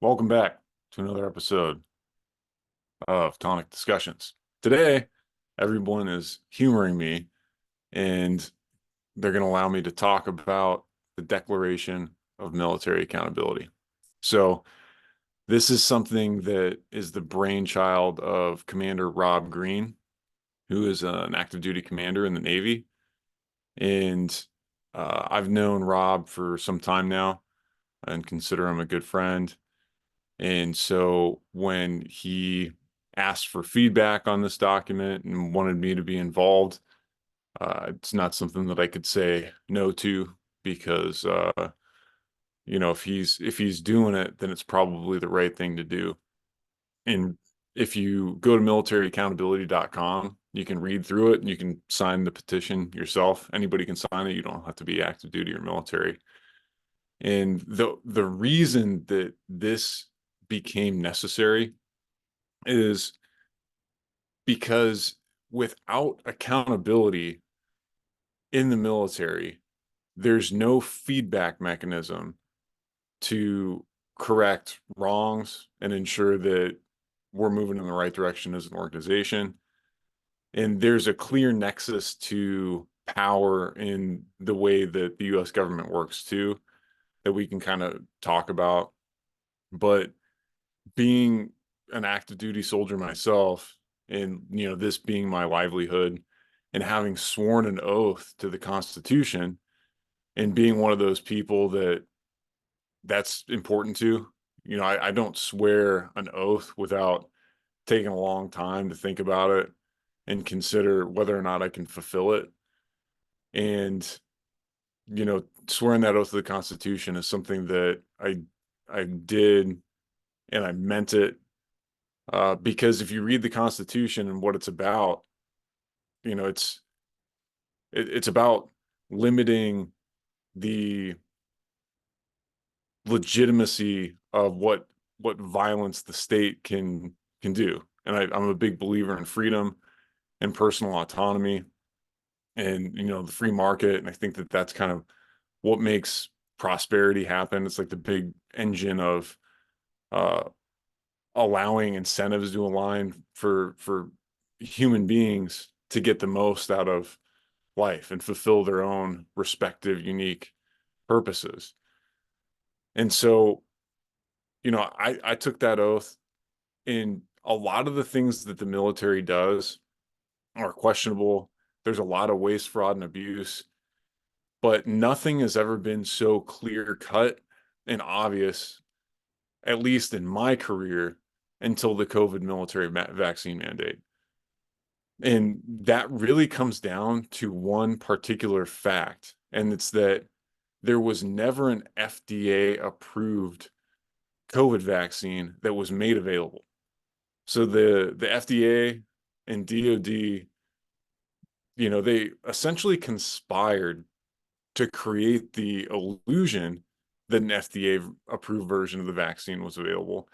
Welcome back to another episode of Tonic Discussions. Today, everyone is humoring me and they're going to allow me to talk about the Declaration of Military Accountability. So, this is something that is the brainchild of Commander Rob Green, who is an active duty commander in the Navy. And I've known Rob for some time now and consider him a good friend. And so when he asked for feedback on this document and wanted me to be involved, it's not something that I could say no to because if he's doing it, then it's probably the right thing to do. And if you go to militaryaccountability.com, you can read through it and you can sign the petition yourself. Anybody can sign it. You don't have to be active duty or military. And the reason that this became necessary is because without accountability in the military, there's no feedback mechanism to correct wrongs and ensure that we're moving in the right direction as an organization. And there's a clear nexus to power in the way that the US government works too, that we can kind of talk about. But being an active duty soldier myself, and this being my livelihood, and having sworn an oath to the Constitution, and being one of those people that's important to, I don't swear an oath without taking a long time to think about it and consider whether or not I can fulfill it. And swearing that oath to the Constitution is something that I did, and I meant it. Because if you read the Constitution and what it's about, you know, it's it's about limiting the legitimacy of what violence the state can do. And I'm a big believer in freedom and personal autonomy and the free market. And I think that that's kind of what makes prosperity happen. It's like the big engine of uh, allowing incentives to align for human beings to get the most out of life and fulfill their own respective unique purposes. And so, I took that oath, and a lot of the things that the military does are questionable. There's a lot of waste, fraud, and abuse, but nothing has ever been so clear cut and obvious, at least in my career, until the COVID military vaccine mandate. And that really comes down to one particular fact, and it's that there was never an FDA approved COVID vaccine that was made available. So the FDA and DoD, they essentially conspired to create the illusion that an FDA approved version of the vaccine was available.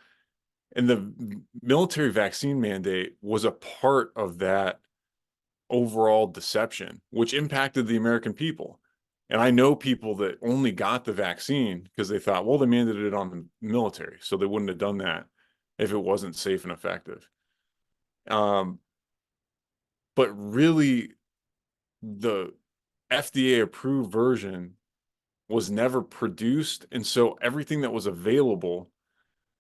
And the military vaccine mandate was a part of that overall deception, which impacted the American people. And I know people that only got the vaccine because they thought, well, they mandated it on the military, so they wouldn't have done that if it wasn't safe and effective. Um, but really, the FDA approved version was never produced. And so everything that was available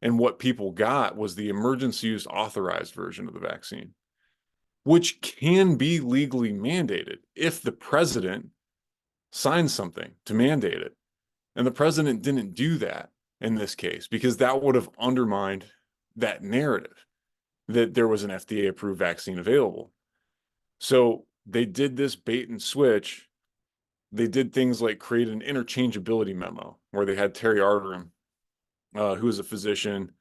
and what people got was the emergency use authorized version of the vaccine, which can be legally mandated if the president signs something to mandate it. And the president didn't do that in this case because that would have undermined that narrative that there was an FDA approved vaccine available. So they did this bait and switch. They did things like create an interchangeability memo where they had Terry Arterim, who is a physician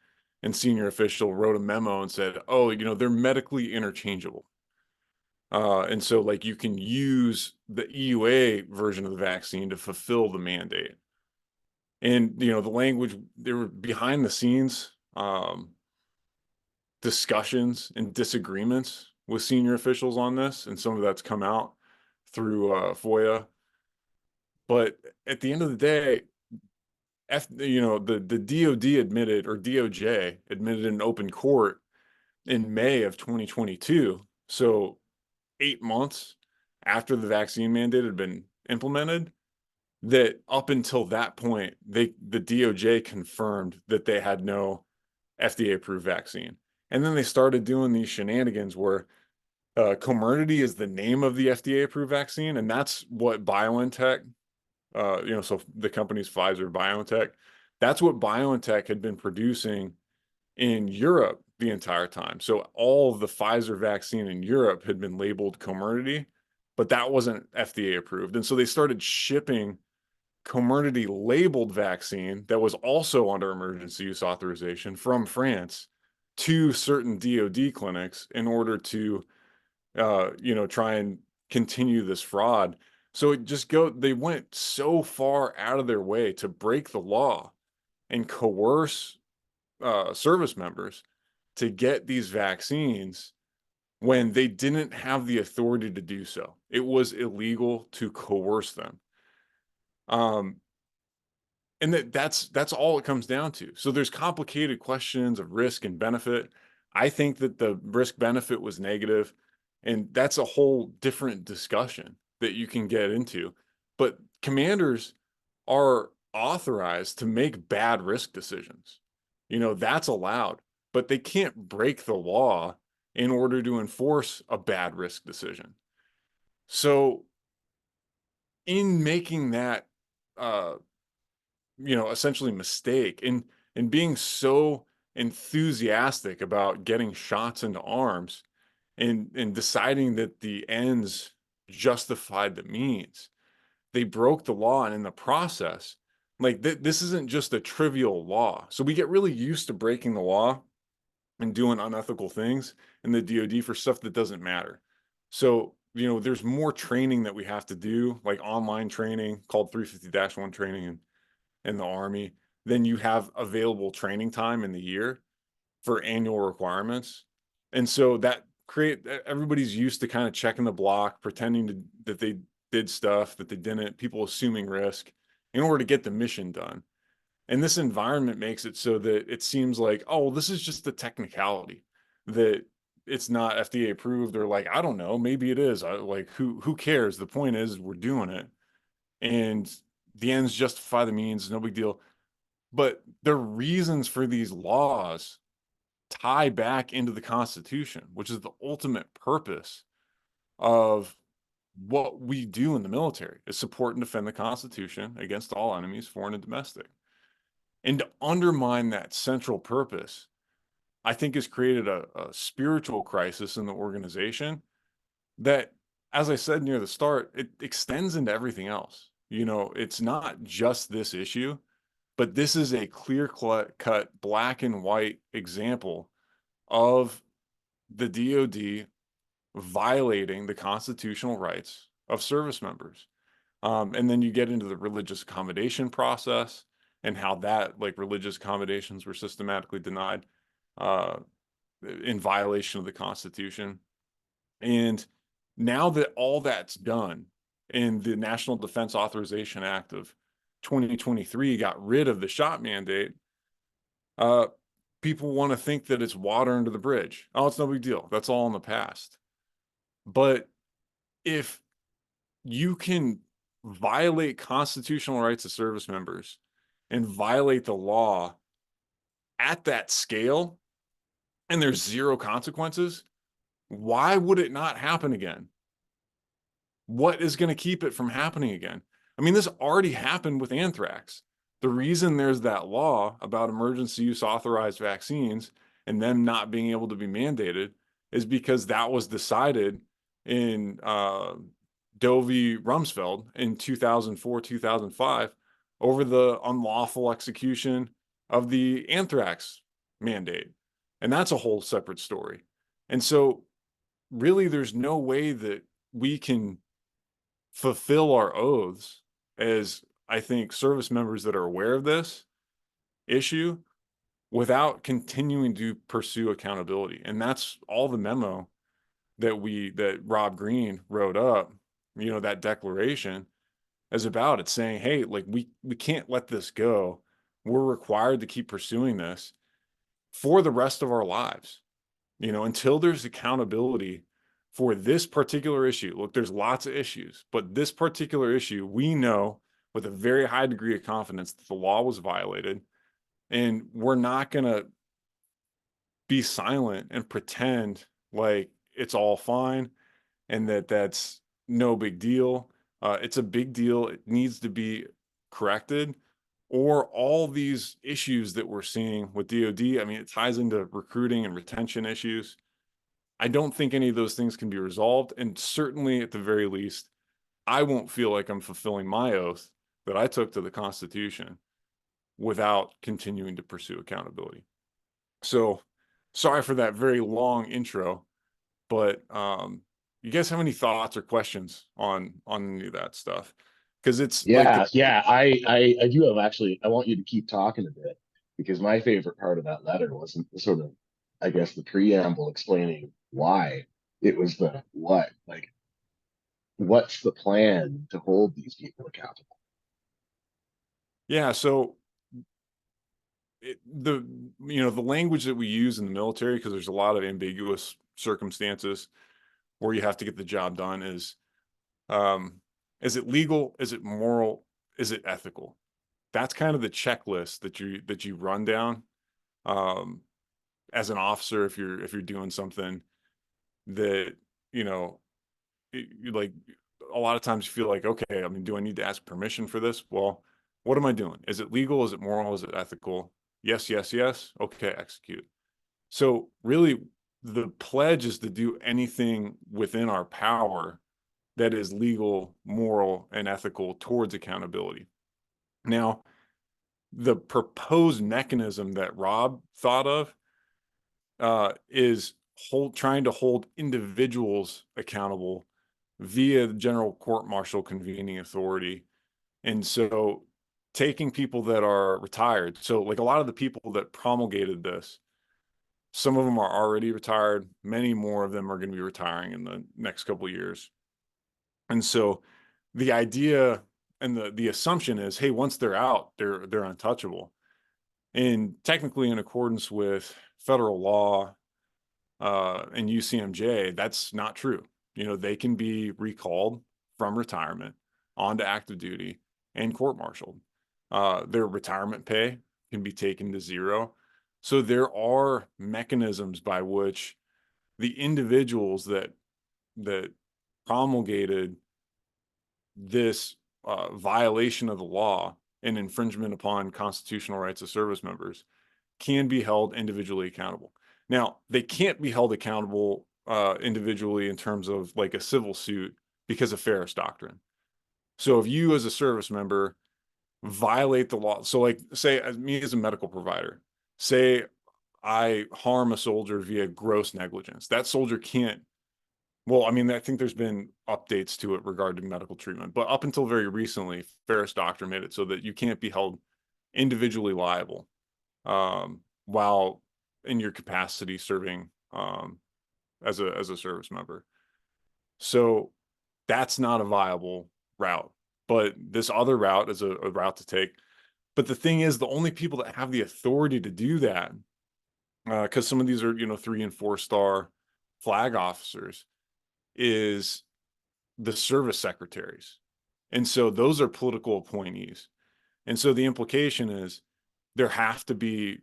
and senior official, wrote a memo and said, oh, they're medically interchangeable. And so like you can use the EUA version of the vaccine to fulfill the mandate. And the language, there were behind the scenes discussions and disagreements with senior officials on this, and some of that's come out through FOIA. But at the end of the day, the DOD admitted, or DOJ admitted in open court in May of 2022. So 8 months after the vaccine mandate had been implemented, that up until that point, the DOJ confirmed that they had no FDA approved vaccine. And then they started doing these shenanigans where Comirnaty is the name of the FDA approved vaccine, and that's what BioNTech, so the company's Pfizer, BioNTech, that's what BioNTech had been producing in Europe the entire time. So all of the Pfizer vaccine in Europe had been labeled Comirnaty, but that wasn't FDA approved. And so they started shipping Comirnaty labeled vaccine that was also under emergency use authorization from France to certain DoD clinics in order to, try and continue this fraud. So they went so far out of their way to break the law and coerce service members to get these vaccines when they didn't have the authority to do so. It was illegal to coerce them. And that's all it comes down to. So there's complicated questions of risk and benefit. I think that the risk benefit was negative, and that's a whole different discussion that you can get into. But commanders are authorized to make bad risk decisions. That's allowed, but they can't break the law in order to enforce a bad risk decision. So in making that essentially mistake in being so enthusiastic about getting shots into arms and deciding that the ends justified the means, they broke the law. And in the process, like this isn't just a trivial law. So we get really used to breaking the law and doing unethical things in the DoD for stuff that doesn't matter. So there's more training that we have to do, like online training called 350-1 training in the Army. Then you have available training time in the year for annual requirements. And so that everybody's used to kind of checking the block, pretending that they did stuff that they didn't, people assuming risk in order to get the mission done. And this environment makes it so that it seems like, oh, this is just a technicality, that it's not FDA approved, or like, I don't know, maybe it is. Like, who cares? The point is we're doing it. And the ends justify the means, no big deal. But the reasons for these laws tie back into the Constitution, which is the ultimate purpose of what we do in the military, is support and defend the Constitution against all enemies, foreign and domestic. And to undermine that central purpose, I think has created a spiritual crisis in the organization that, as I said near the start, it extends into everything else. It's not just this issue, but this is a clear-cut, black and white example of the DoD violating the constitutional rights of service members. And then you get into the religious accommodation process and how that, like, religious accommodations were systematically denied in violation of the Constitution. And now that all that's done, and the National Defense Authorization Act of 2023 got rid of the shot mandate, people want to think that it's water under the bridge. Oh, it's no big deal. That's all in the past. But if you can violate constitutional rights of service members and violate the law at that scale, and there's zero consequences, why would it not happen again? What is going to keep it from happening again? I mean, this already happened with anthrax. The reason there's that law about emergency use authorized vaccines and them not being able to be mandated is because that was decided in Doe v. Rumsfeld in 2004, 2005 over the unlawful execution of the anthrax mandate. And that's a whole separate story. And so really, there's no way that we can fulfill our oaths as, I think, service members that are aware of this issue without continuing to pursue accountability. And that's all the memo that Rob Green wrote up, that declaration is about. It's saying, hey, like, we can't let this go we're required to keep pursuing this for the rest of our lives, until there's accountability for this particular issue. Look, there's lots of issues, but this particular issue, we know with a very high degree of confidence that the law was violated, and we're not going to be silent and pretend like it's all fine and that's no big deal. It's a big deal. It needs to be corrected. Or all these issues that we're seeing with DoD, I mean, it ties into recruiting and retention issues. I don't think any of those things can be resolved. And certainly, at the very least, I won't feel like I'm fulfilling my oath that I took to the Constitution without continuing to pursue accountability. So sorry for that very long intro, but you guys have any thoughts or questions on any of that stuff? Because it's like Yeah. I do have actually. I want you to keep talking a bit because my favorite part of that letter wasn't the sort of, I guess, the preamble explaining why. It was the what, like, what's the plan to hold these people accountable? yeah, so the language that we use in the military, because there's a lot of ambiguous circumstances where you have to get the job done, is it legal, is it moral, is it ethical? That's kind of the checklist that you run down um, as an officer if you're doing something that you know like a lot of times you feel like, okay, I mean, do I need to ask permission for this? Well, what am I doing? Is it legal? Is it moral? Is it ethical? Yes, yes, yes. Okay, execute. So really, the pledge is to do anything within our power that is legal, moral, and ethical towards accountability. Now, the proposed mechanism that Rob thought of is trying to hold individuals accountable via the general court martial convening authority. And so taking people that are retired, so like a lot of the people that promulgated this, some of them are already retired, many more of them are going to be retiring in the next couple of years. And so the idea and the assumption is, hey, once they're out, they're untouchable. And technically, in accordance with federal law and UCMJ, that's not true. They can be recalled from retirement onto active duty and court-martialed. Their retirement pay can be taken to zero. So there are mechanisms by which the individuals that promulgated this violation of the law and infringement upon constitutional rights of service members can be held individually accountable. Now, they can't be held accountable individually in terms of like a civil suit because of Ferris doctrine. So if you as a service member violate the law, so like say me as a medical provider, say I harm a soldier via gross negligence, that soldier can't, well, I mean, I think there's been updates to it regarding medical treatment, but up until very recently, Ferris doctrine made it so that you can't be held individually liable while in your capacity serving as a service member. So that's not a viable route. But this other route is a route to take. But the thing is, the only people that have the authority to do that, because some of these are 3 and 4 star flag officers, is the service secretaries. And so those are political appointees. And so the implication is there have to be,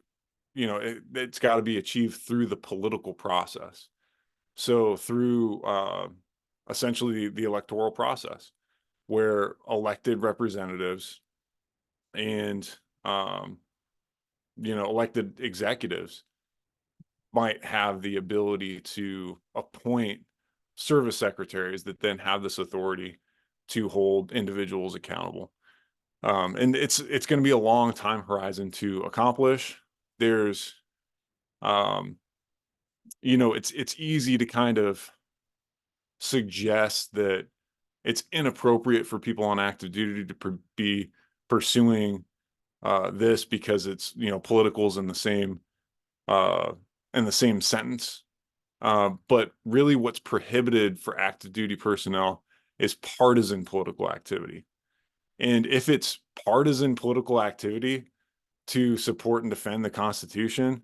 it's got to be achieved through the political process. So through essentially the electoral process, where elected representatives and elected executives might have the ability to appoint service secretaries that then have this authority to hold individuals accountable. And it's going to be a long time horizon to accomplish. There's it's easy to kind of suggest that it's inappropriate for people on active duty to be pursuing this because it's politicals in the same sentence. But really, what's prohibited for active duty personnel is partisan political activity. And if it's partisan political activity, to support and defend the Constitution,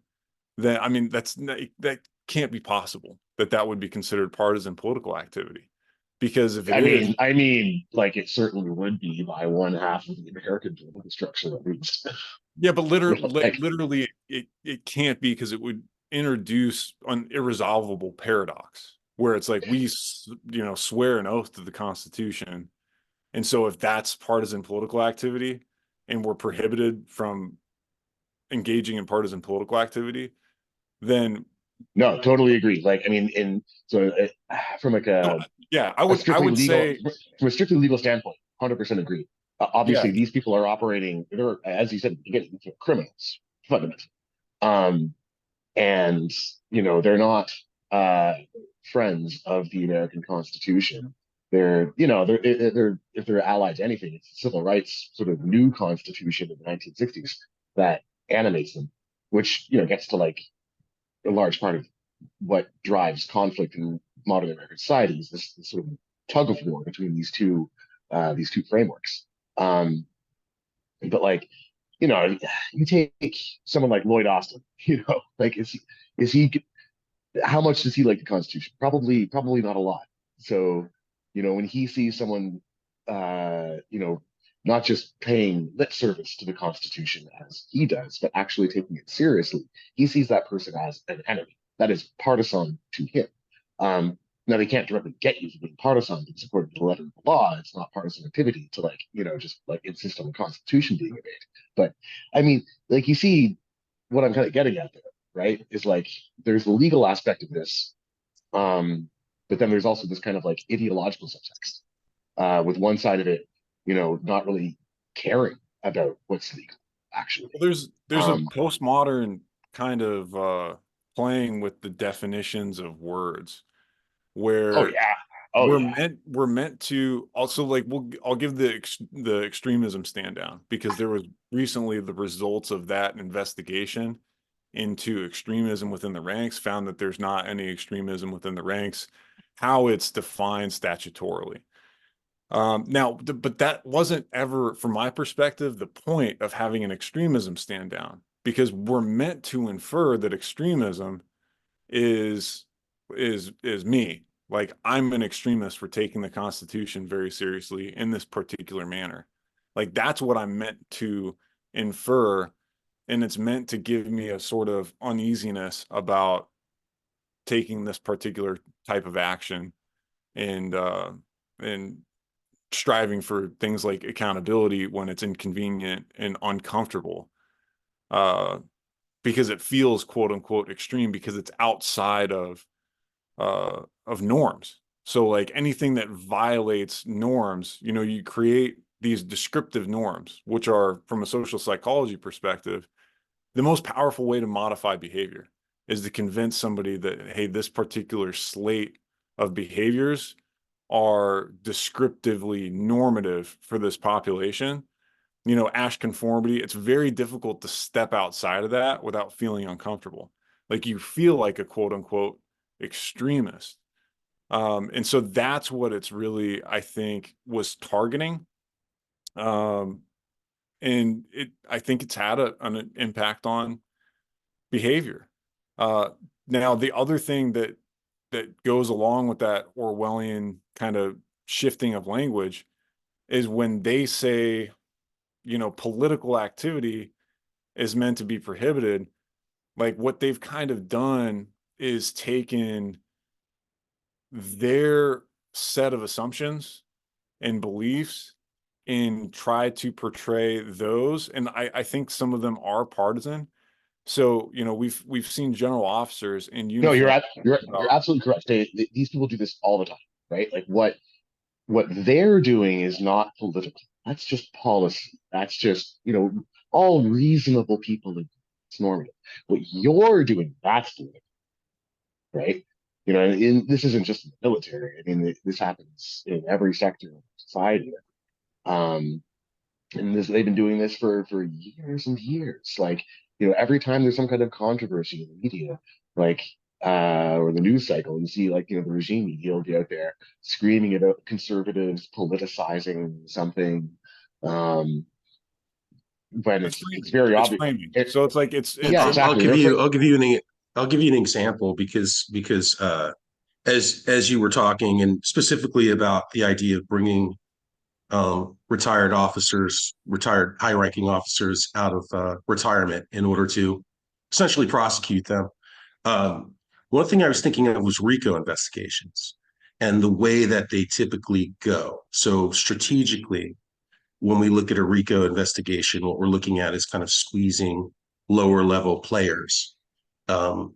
then I mean that can't be possible that that would be considered partisan political activity. Because if it is, like it certainly would be by one half of the American political structure at least. yeah, but Like, literally it can't be, because it would introduce an irresolvable paradox where it's like swear an oath to the Constitution. And so if that's partisan political activity and we're prohibited from engaging in partisan political activity, then no, totally agree. Like, I mean, from like no, yeah, a I strictly would legal, say, from a strictly legal standpoint, 100% agree. yeah, Obviously, these people are operating. They're, as you said, again, criminals fundamentally. Um, and they're not uh, friends of the American Constitution. They're if they're allied to anything, it's the civil rights sort of new constitution of the 1960s that animates them, which gets to like a large part of what drives conflict in modern American society is this sort of tug of war between these two frameworks. Um, but like, you take someone like Lloyd Austin, like is he how much does he like the Constitution? Probably not a lot. So, when he sees someone, not just paying lip service to the Constitution as he does, but actually taking it seriously, he sees that person as an enemy that is partisan to him. Now they can't directly get you for being partisan because according to the letter of the law, it's not partisan activity to like, just like insist on the Constitution being obeyed. But I mean, like you see what I'm kind of getting at there, right? Is like there's the legal aspect of this, but then there's also this kind of like ideological subtext, with one side of it, not really caring about what's legal, actually. well, there's a Um, postmodern kind of playing with the definitions of words oh where yeah, oh yeah. we're meant to also like I'll give the extremism stand down, because there was recently the results of that investigation into extremism within the ranks found that there's not any extremism within the ranks, how it's defined statutorily. Now, but that wasn't ever, from my perspective, the point of having an extremism stand down, because we're meant to infer that extremism is is me. Like I'm an extremist for taking the Constitution very seriously in this particular manner. Like that's what I'm meant to infer, and it's meant to give me a sort of uneasiness about taking this particular type of action, and and striving for things like accountability when it's inconvenient and uncomfortable, uh because it feels quote unquote extreme, because it's outside of norms. So like anything that violates norms, you create these descriptive norms, which are, from a social psychology perspective, the most powerful way to modify behavior is to convince somebody that, hey, this particular slate of behaviors are descriptively normative for this population. Ash conformity, it's very difficult to step outside of that without feeling uncomfortable. Like you feel like a quote unquote extremist. And so that's what it's really, I think, was targeting. Um, and I think it's had an impact on behavior. Uh, Now, the other thing that goes along with that Orwellian kind of shifting of language is when they say, political activity is meant to be prohibited. Like what they've kind of done is taken their set of assumptions and beliefs and try to portray those. And I think some of them are partisan. So, we've seen general officers in No, uniform. you're absolutely correct. These people do this all the time, right? Like what they're doing is not political. That's just policy. That's just, all reasonable people agree. It's normative. What you're doing, that's political, right? This isn't just in the military. I mean, this happens in every sector of society. Um, and they've been doing this for years and years. Like, every time there's some kind of controversy in the media, like or the news cycle, you see like the regime media will be out there screaming about conservatives politicizing something. Um, but It's it's framing. very It's obvious. framing. So it's like Yeah, it's I'll exactly. give you I'll give you an example because as you were talking and specifically about the idea of bringing retired officers, retired high-ranking officers out of retirement in order to essentially prosecute them. Um, One thing I was thinking of was RICO investigations and the way that they typically go. So strategically, when we look at a RICO investigation, what we're looking at is kind of squeezing lower level players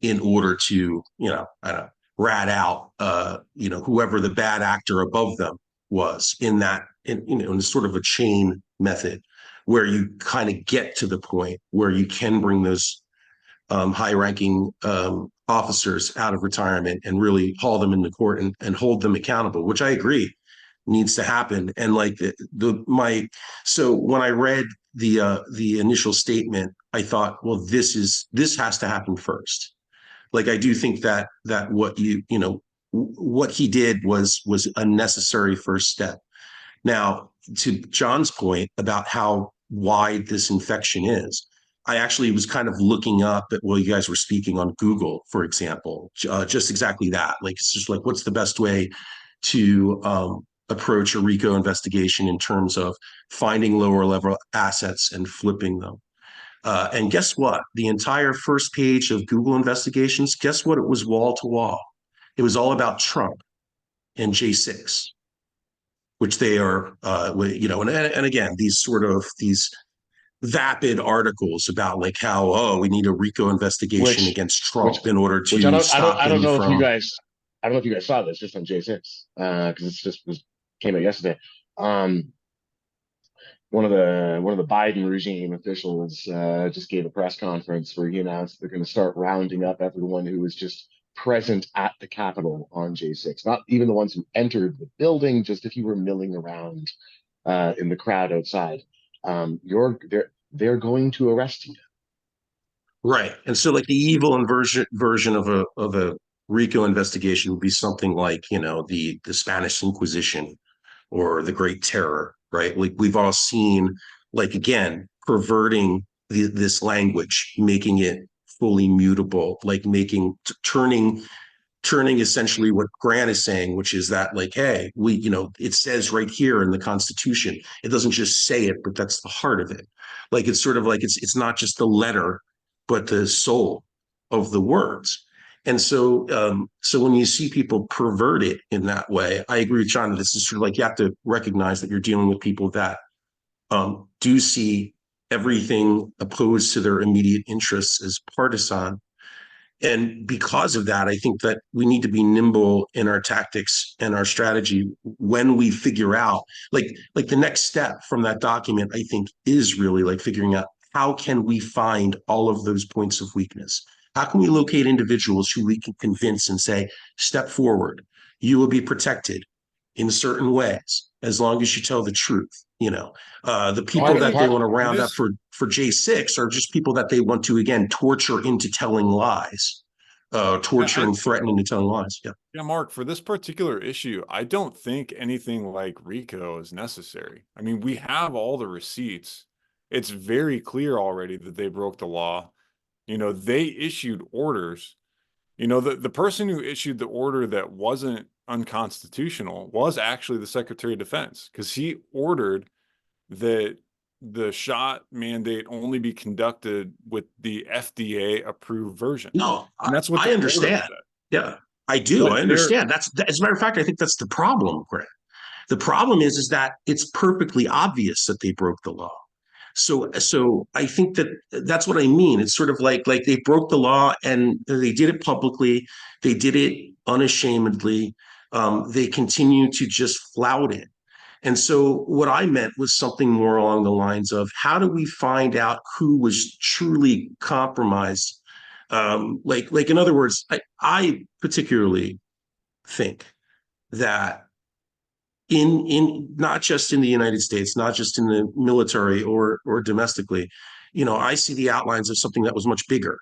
in order to, I don't know, rat out, whoever the bad actor above them was in that, in sort of a chain method where you kind of get to the point where you can bring those high-ranking officers out of retirement and really haul them into court and hold them accountable, which I agree needs to happen. And like so when I read the initial statement, I thought, well, this has to happen first. Like I do think that what he did was a necessary first step. Now, to John's point about how wide this infection is, I actually was kind of looking up at while you guys were speaking on Google, for example, just exactly that. Like, it's just like, what's the best way to approach a RICO investigation in terms of finding lower level assets and flipping them? And guess what? The entire first page of Google investigations, guess what? It was wall to wall. It was all about Trump and J6, which they are, and again, these vapid articles about like how, oh, we need a RICO investigation which against which Trump in order which to stop I don't him know if you from. guys I don't know if you guys saw this just on J6 because it's just was came out yesterday. Um, one of the Biden regime officials just gave a press conference where he announced they're going to start rounding up everyone who was just present at the Capitol on J6, not even the ones who entered the building, just if you were milling around in the crowd outside. You're they're going to arrest you. Right. And so like the evil version of a RICO investigation would be something like, the Spanish Inquisition or the Great Terror, right? Like we've all seen, like again, perverting this language, making it fully mutable, like turning essentially what Grant is saying, which is that like, hey, it says right here in the Constitution, it doesn't just say it, but that's the heart of it. Like it's sort of like it's not just the letter, but the soul of the words. And so when you see people pervert it in that way, I agree with John. This is sort of like you have to recognize that you're dealing with people that do see everything opposed to their immediate interests as partisan. And because of that, I think that we need to be nimble in our tactics and our strategy when we figure out like the next step from that document, I think is really like figuring out how can we find all of those points of weakness? How can we locate individuals who we can convince and say, step forward, you will be protected in certain ways as long as you tell the truth. The people Part of that they part want to it round up is. for J6 are just people that they want to again torture into telling lies, I, torturing, threatening to telling lies. Yeah. Yeah, Mark, for this particular issue, I don't think anything like RICO is necessary. I mean, we have all the receipts. It's very clear already that they broke the law. They issued orders. The person who issued the order that wasn't unconstitutional was actually the Secretary of Defense because he ordered that the shot mandate only be conducted with the FDA approved version. No, And that's what I the order understand. said. Yeah, I do. But I they're understand. As a matter of fact, I think that's the problem, Greg. The problem is that it's perfectly obvious that they broke the law. So I think that's what I mean. It's sort of like they broke the law and they did it publicly. They did it unashamedly. They continue to just flout it. And so what I meant was something more along the lines of how do we find out who was truly compromised? Like in other words, I particularly think that in not just in the United States, not just in the military or domestically, I see the outlines of something that was much bigger,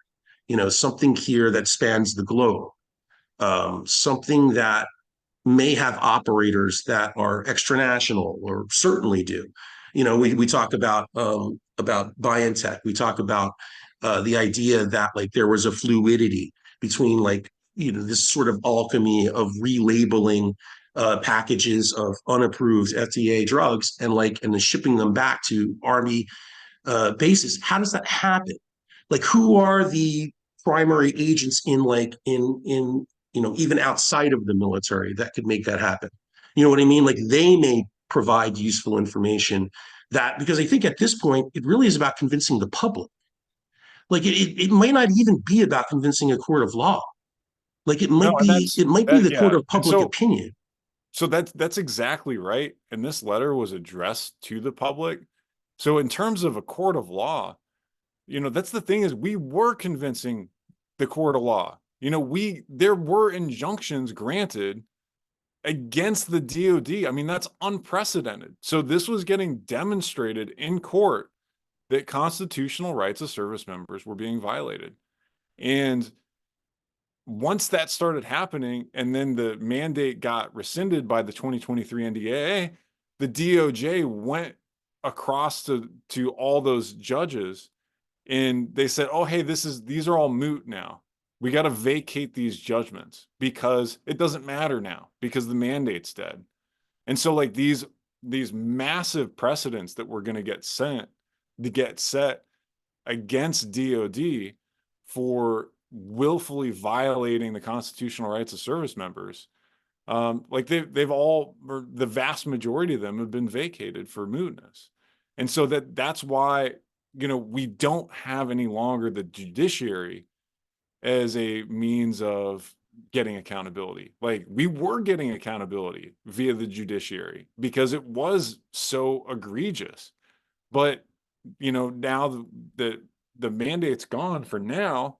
something here that spans the globe, something that may have operators that are extranational or certainly do. You know, we talk about biotech. We talk about the idea that like there was a fluidity between like, you know, this sort of alchemy of relabeling packages of unapproved FDA drugs and like and then shipping them back to Army bases. How does that happen? Like, who are the primary agents in like in you know, even outside of the military that could make that happen? You know what I mean? Like they may provide useful information that, because I think at this point it really is about convincing the public. Like it might not even be about convincing a court of law. Like No, and it that's might be that, the court yeah. of And public opinion. so that's exactly right. And this letter was addressed to the public. So in terms of a court of law, you know, that's the thing is we were convincing the court of law. You know, there were injunctions granted against the DOD. I mean, that's unprecedented. So this was getting demonstrated in court that constitutional rights of service members were being violated. And once that started happening, and then the mandate got rescinded by the 2023 NDAA, the DOJ went across to all those judges and they said, "Oh, hey, these are all moot now. We got to vacate these judgments because it doesn't matter now because the mandate's dead." And so like these massive precedents that were going to get set against DOD for willfully violating the constitutional rights of service members, like they've all, or the vast majority of them, have been vacated for mootness. And so that's why, you know, we don't have any longer the judiciary as a means of getting accountability. Like we were getting accountability via the judiciary because it was so egregious. But you know, now the mandate's gone for now.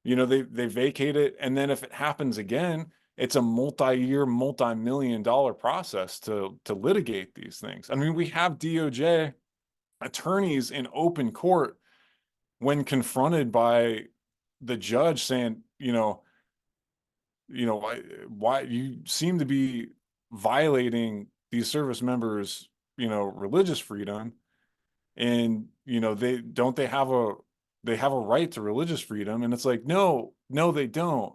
You know, they vacate it, and then if it happens again, it's a multi-year, multi-million-dollar process to litigate these things. I mean, we have DOJ attorneys in open court when confronted by the judge saying, why you seem to be violating these service members, you know, religious freedom, and you know they have a right to religious freedom, and it's like no they don't,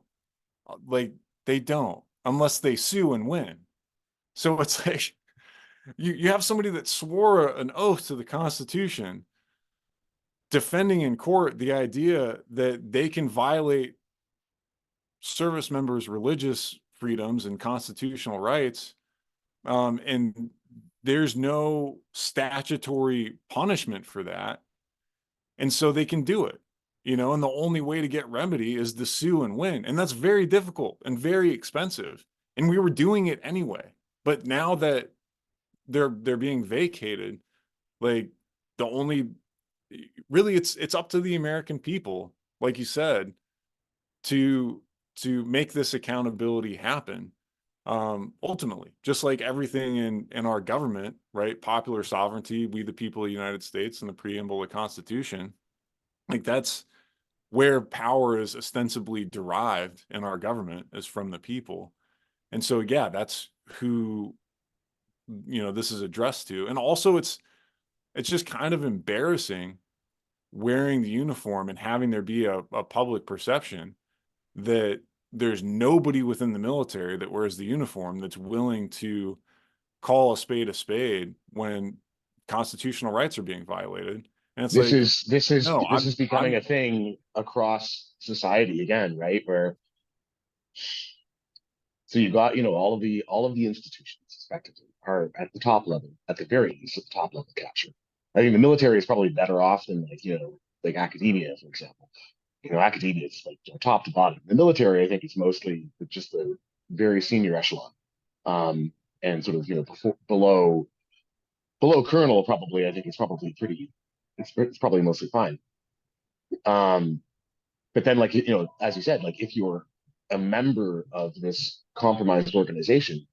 like they don't unless they sue and win. So it's like you have somebody that swore an oath to the Constitution defending in court the idea that they can violate service members' religious freedoms and constitutional rights, and there's no statutory punishment for that, and so they can do it, you know, and the only way to get remedy is to sue and win, and that's very difficult and very expensive, and we were doing it anyway. But now that they're being vacated, like the only really it's up to the American people, like you said, to make this accountability happen. Ultimately, just like everything in our government, right? Popular sovereignty, we the people of the United States, and the preamble of the Constitution, like that's where power is ostensibly derived in our government, is from the people. And so yeah, that's who, you know, this is addressed to. And also it's just kind of embarrassing wearing the uniform and having there be a public perception that there's nobody within the military that wears the uniform that's willing to call a spade when constitutional rights are being violated. And it's This like, is this is no, this is becoming I'm a thing across society again, right? Where so you got, you know, all of the institutions effectively are at the top level, at the very least at the top level capture. I think the military is probably better off than like, you know, like academia, for example. You know, academia is like, you know, top to bottom. The military, I think, is mostly just the very senior echelon. Um, and sort of, you know, below colonel, probably, I think it's probably pretty, it's probably mostly fine. Um, but then, like, you know, as you said, like if you're a member of this compromised organization,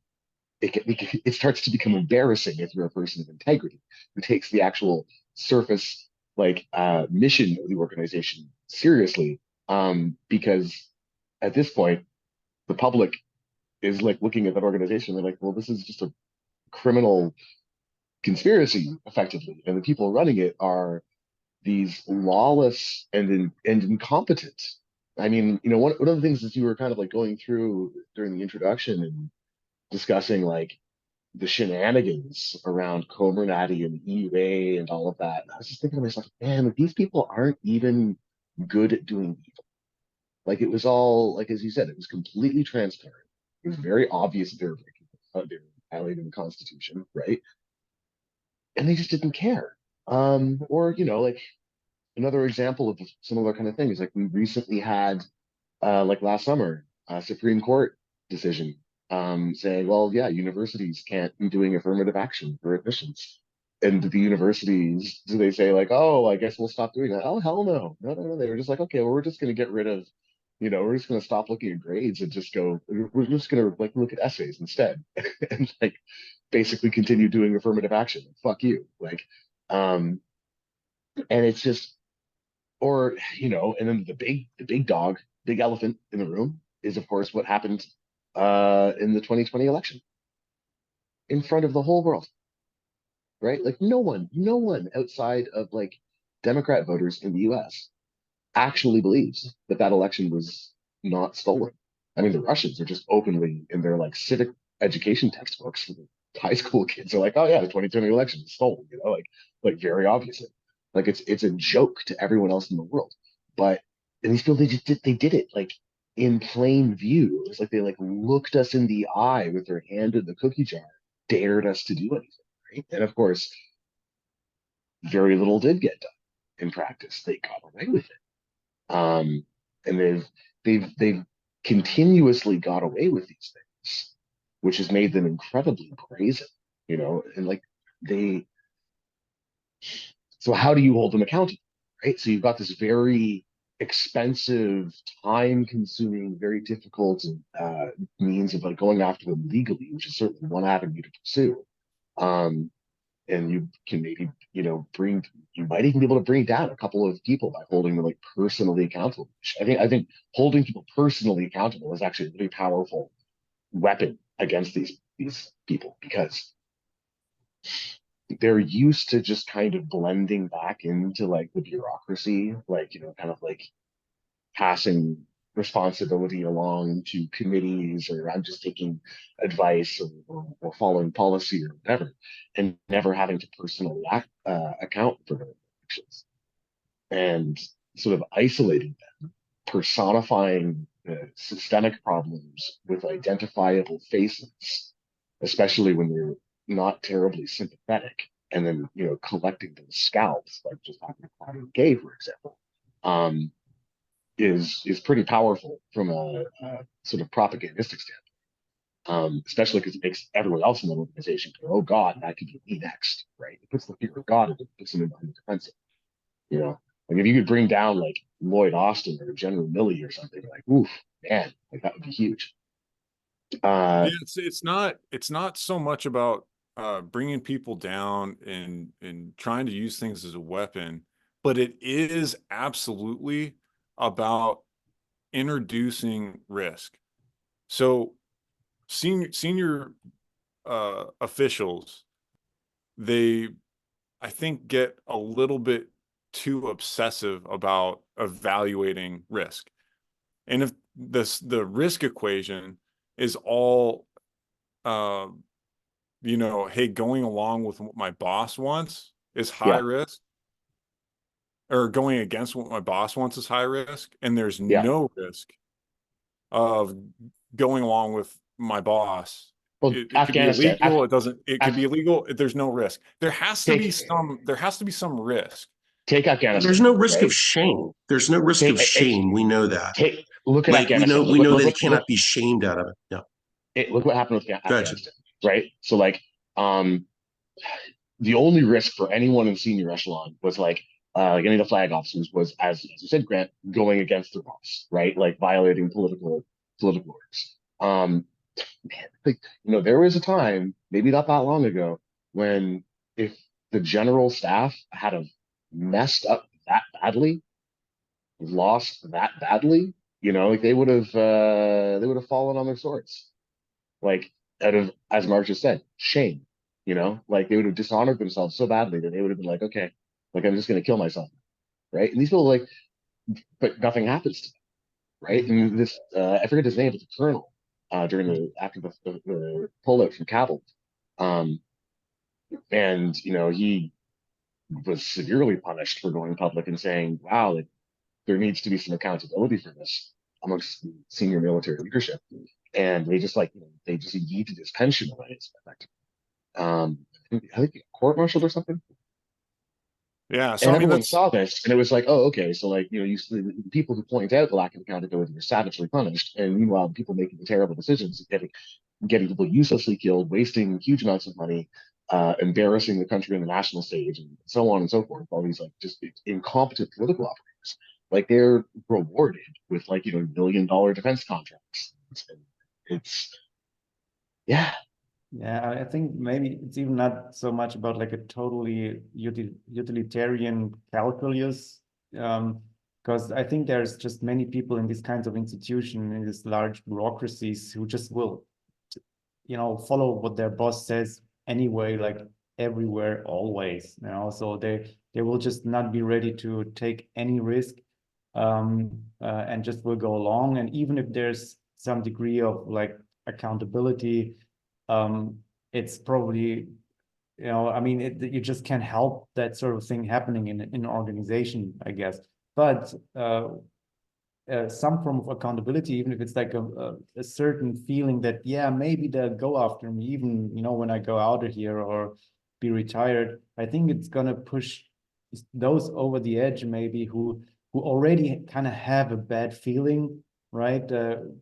it starts to become embarrassing if you're a person of integrity who takes the actual surface mission of the organization seriously. Because at this point, the public is like looking at that organization. They're like, well, this is just a criminal conspiracy effectively, and the people running it are these lawless and incompetent. I mean, one of the things that you were kind of like going through during the introduction and discussing like the shenanigans around Comirnaty and EUA and all of that. I was just thinking to myself, man, these people aren't even good at doing evil. Like it was all like as you said, it was completely transparent. It was very obvious they were violating the Constitution, right? And they just didn't care. Or like another example of a similar kind of thing is like we recently had like last summer, a Supreme Court decision saying, well, yeah, universities can't be doing affirmative action for admissions. And the universities, do they say like, oh, I guess we'll stop doing that? Oh, hell no. No, no, no. They were just like, okay, well, we're just going to get rid of, we're just going to stop looking at grades and just go, we're just going to like look at essays instead and like basically continue doing affirmative action. Fuck you. Like, um, and it's just, or and then the big dog, big elephant in the room is of course what happened in the 2020 election in front of the whole world, right? Like no one outside of like Democrat voters in the US actually believes that that election was not stolen. I mean, the Russians are just openly in their like civic education textbooks. High school kids are like, oh yeah, the 2020 election is stolen, like very obviously. Like it's a joke to everyone else in the world. But and these people they did it like in plain view. It was like they like looked us in the eye with their hand in the cookie jar, dared us to do anything, right? And of course, very little did get done in practice. They got away with it. And they've continuously got away with these things, which has made them incredibly brazen, and like they. So how do you hold them accountable, right? So you've got this very expensive, time-consuming, very difficult means of like going after them legally, which is certainly one avenue to pursue. Um, and you can maybe you might even be able to bring down a couple of people by holding them like personally accountable. I think holding people personally accountable is actually a really powerful weapon against these people because they're used to just kind of blending back into like the bureaucracy, like kind of like passing responsibility along to committees, or I'm just taking advice, or following policy or whatever, and never having to personally account for their actions, and sort of isolating them, personifying systemic problems with identifiable faces, especially when they're not terribly sympathetic, and then collecting those scalps, like just happened to Claudia Gay, for example. Is pretty powerful from a sort of propagandistic standpoint, especially because it makes everyone else in the organization go, "Oh God, that could be me next," right? It puts the fear of God, and it puts them in the defensive. You know, like if you could bring down like Lloyd Austin or General Milley or something, like, oof, man, like that would be huge. Yeah, it's not so much about bringing people down and trying to use things as a weapon, but it is absolutely about introducing risk. So senior officials, they I think get a little bit too obsessive about evaluating risk. And if the risk equation is all hey, going along with what my boss wants is high Yeah, risk, or going against what my boss wants is high risk, and there's yeah. no risk of going along with my boss. Well, It could be Afghanistan, illegal. It could Af be illegal. There's no risk. take There has to be some risk. take There's Afghanistan, no risk of right? shame. There's no risk of shame. We know that. Take look at Like we know Afghanistan. we know that it cannot be shamed out of it. Yeah. Look what happened with Gotcha. Afghanistan, right? So like, um, the only risk for anyone in senior echelon was like any of the flag officers was, as you said, Grant, going against their boss, right? Like violating political orders. Man, like, there was a time, maybe not that long ago, when if the general staff had have messed up that badly, lost that badly, like they would have fallen on their swords. Like out of, as Mark just said, shame. you know, like they would have dishonored themselves so badly that they would have been like, okay, like I'm just going to kill myself, right? And these people like, but nothing happens to them, right? And this, I forget his name, but the colonel, during the after the pullout from Kabul, um, and you know he was severely punished for going public and saying, wow, like there needs to be some accountability for this amongst the senior military leadership. And they just like, you know, they just yeeted his pension away. It's effective. I think he court-martialed or something. Yeah. So And I mean, everyone that's saw this, and it was like, oh, okay, so like, you know, the people who point out the lack of accountability are savagely punished, and meanwhile, the people making the terrible decisions, getting people uselessly killed, wasting huge amounts of money, embarrassing the country on the national stage, and so on and so forth. All these like just incompetent political operators, like they're rewarded with like, you know, $1 million defense contracts. It's yeah, Yeah, I think maybe it's even not so much about like a totally utilitarian calculus, because I think there's just many people in these kinds of institutions, in these large bureaucracies, who just will, you know, follow what their boss says anyway, like everywhere, always, you know. So they will just not be ready to take any risk, and just will go along. And even if there's some degree of like accountability, it's probably, you know, I mean, you just can't help that sort of thing happening in an organization, I guess. But some form of accountability, even if it's like a certain feeling that, yeah, maybe they'll go after me, even, you know, when I go out of here or be retired, I think it's gonna push those over the edge, maybe who already kind of have a bad feeling, right,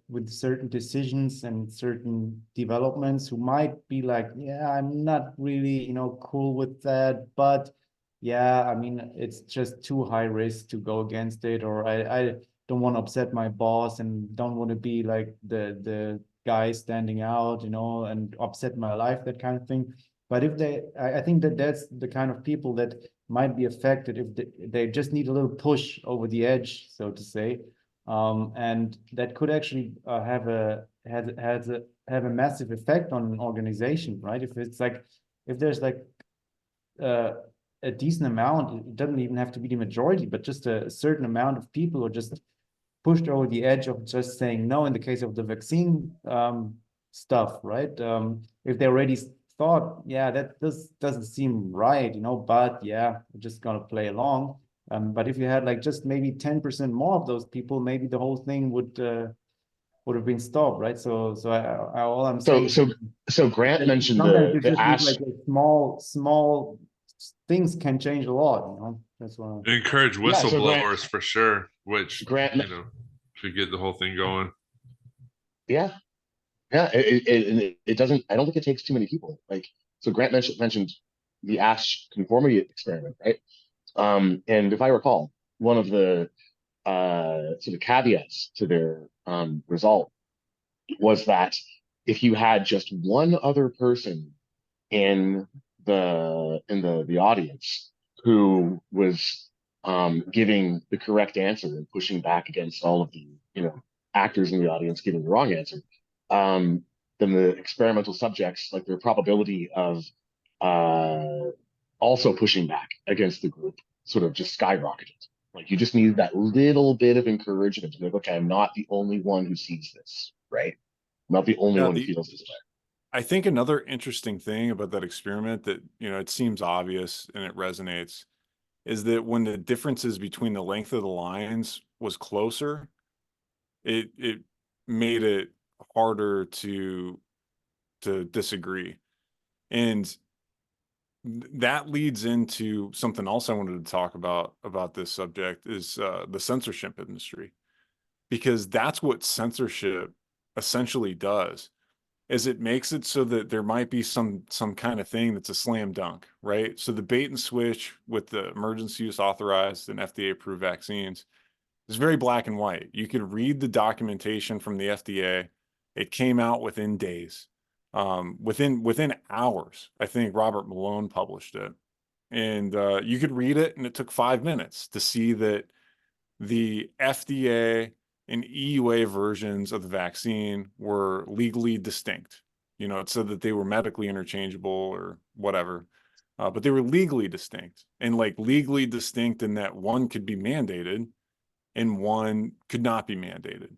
with certain decisions and certain developments, who might be like, yeah, I'm not really, you know, cool with that, but yeah, I mean, it's just too high risk to go against it, or I don't want to upset my boss and don't want to be like the guy standing out, you know, and upset my life, that kind of thing. But if I think that that's the kind of people that might be affected if they just need a little push over the edge, so to say, and that could actually have a massive effect on an organization, right? If it's like, if there's like uh, a decent amount, it doesn't even have to be the majority, but just a certain amount of people who are just pushed over the edge of just saying no in the case of the vaccine stuff, right? If they already thought, yeah, this doesn't seem right, you know, but yeah, we're just gonna play along. But if you had like just maybe 10% more of those people, maybe the whole thing would have been stopped, right? So all I'm so saying so is so Grant that mentioned sometimes you the just need Ash. like a small things can change a lot, you know. That's what Encourage Yeah, so whistleblowers for sure, which, Grant, you know, should get the whole thing going. yeah, yeah, it doesn't. I don't think it takes too many people. Like, so Grant mentioned the Ash conformity experiment, right? And if I recall, one of the sort of caveats to their result was that if you had just one other person in the audience who was giving the correct answer and pushing back against all of the, you know, actors in the audience giving the wrong answer, um, then the experimental subjects, like their probability of uh, also pushing back against the group, sort of just skyrocketed. Like you just need that little bit of encouragement to be like, okay, I'm not the only one who sees this, right? I'm not the only Yeah, one who feels this way. I think another interesting thing about that experiment that, you know, it seems obvious and it resonates is that when the differences between the length of the lines was closer, it made it harder to disagree. And that leads into something else I wanted to talk about this subject is the censorship industry, because that's what censorship essentially does, is it makes it so that there might be some kind of thing that's a slam dunk, right? So the bait and switch with the emergency use authorized and FDA approved vaccines is very black and white. You could read the documentation from the FDA. It came out within days, within hours. I think Robert Malone published it, and you could read it, and it took 5 minutes to see that the FDA and EUA versions of the vaccine were legally distinct. You know, it said that they were medically interchangeable or whatever, but they were legally distinct, and like legally distinct in that one could be mandated and one could not be mandated.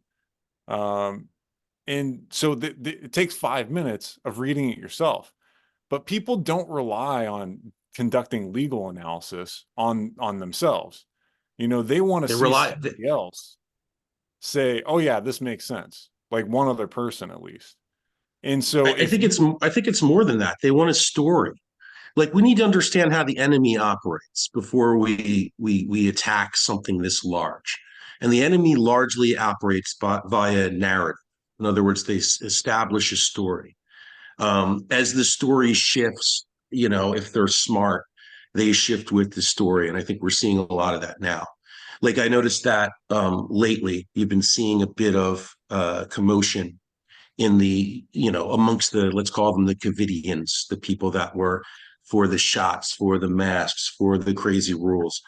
And so it takes 5 minutes of reading it yourself, but people don't rely on conducting legal analysis on themselves. You know, they want to see somebody else say, oh yeah, this makes sense, like one other person at least. And so I think it's more than that. They want a story. Like, we need to understand how the enemy operates before we attack something this large. And the enemy largely operates via narrative. In other words, they establish a story. As the story shifts, you know, if they're smart, they shift with the story. And I think we're seeing a lot of that now. Like, I noticed that lately you've been seeing a bit of commotion in the, you know, amongst the, let's call them the Covidians, the people that were for the shots, for the masks, for the crazy rules.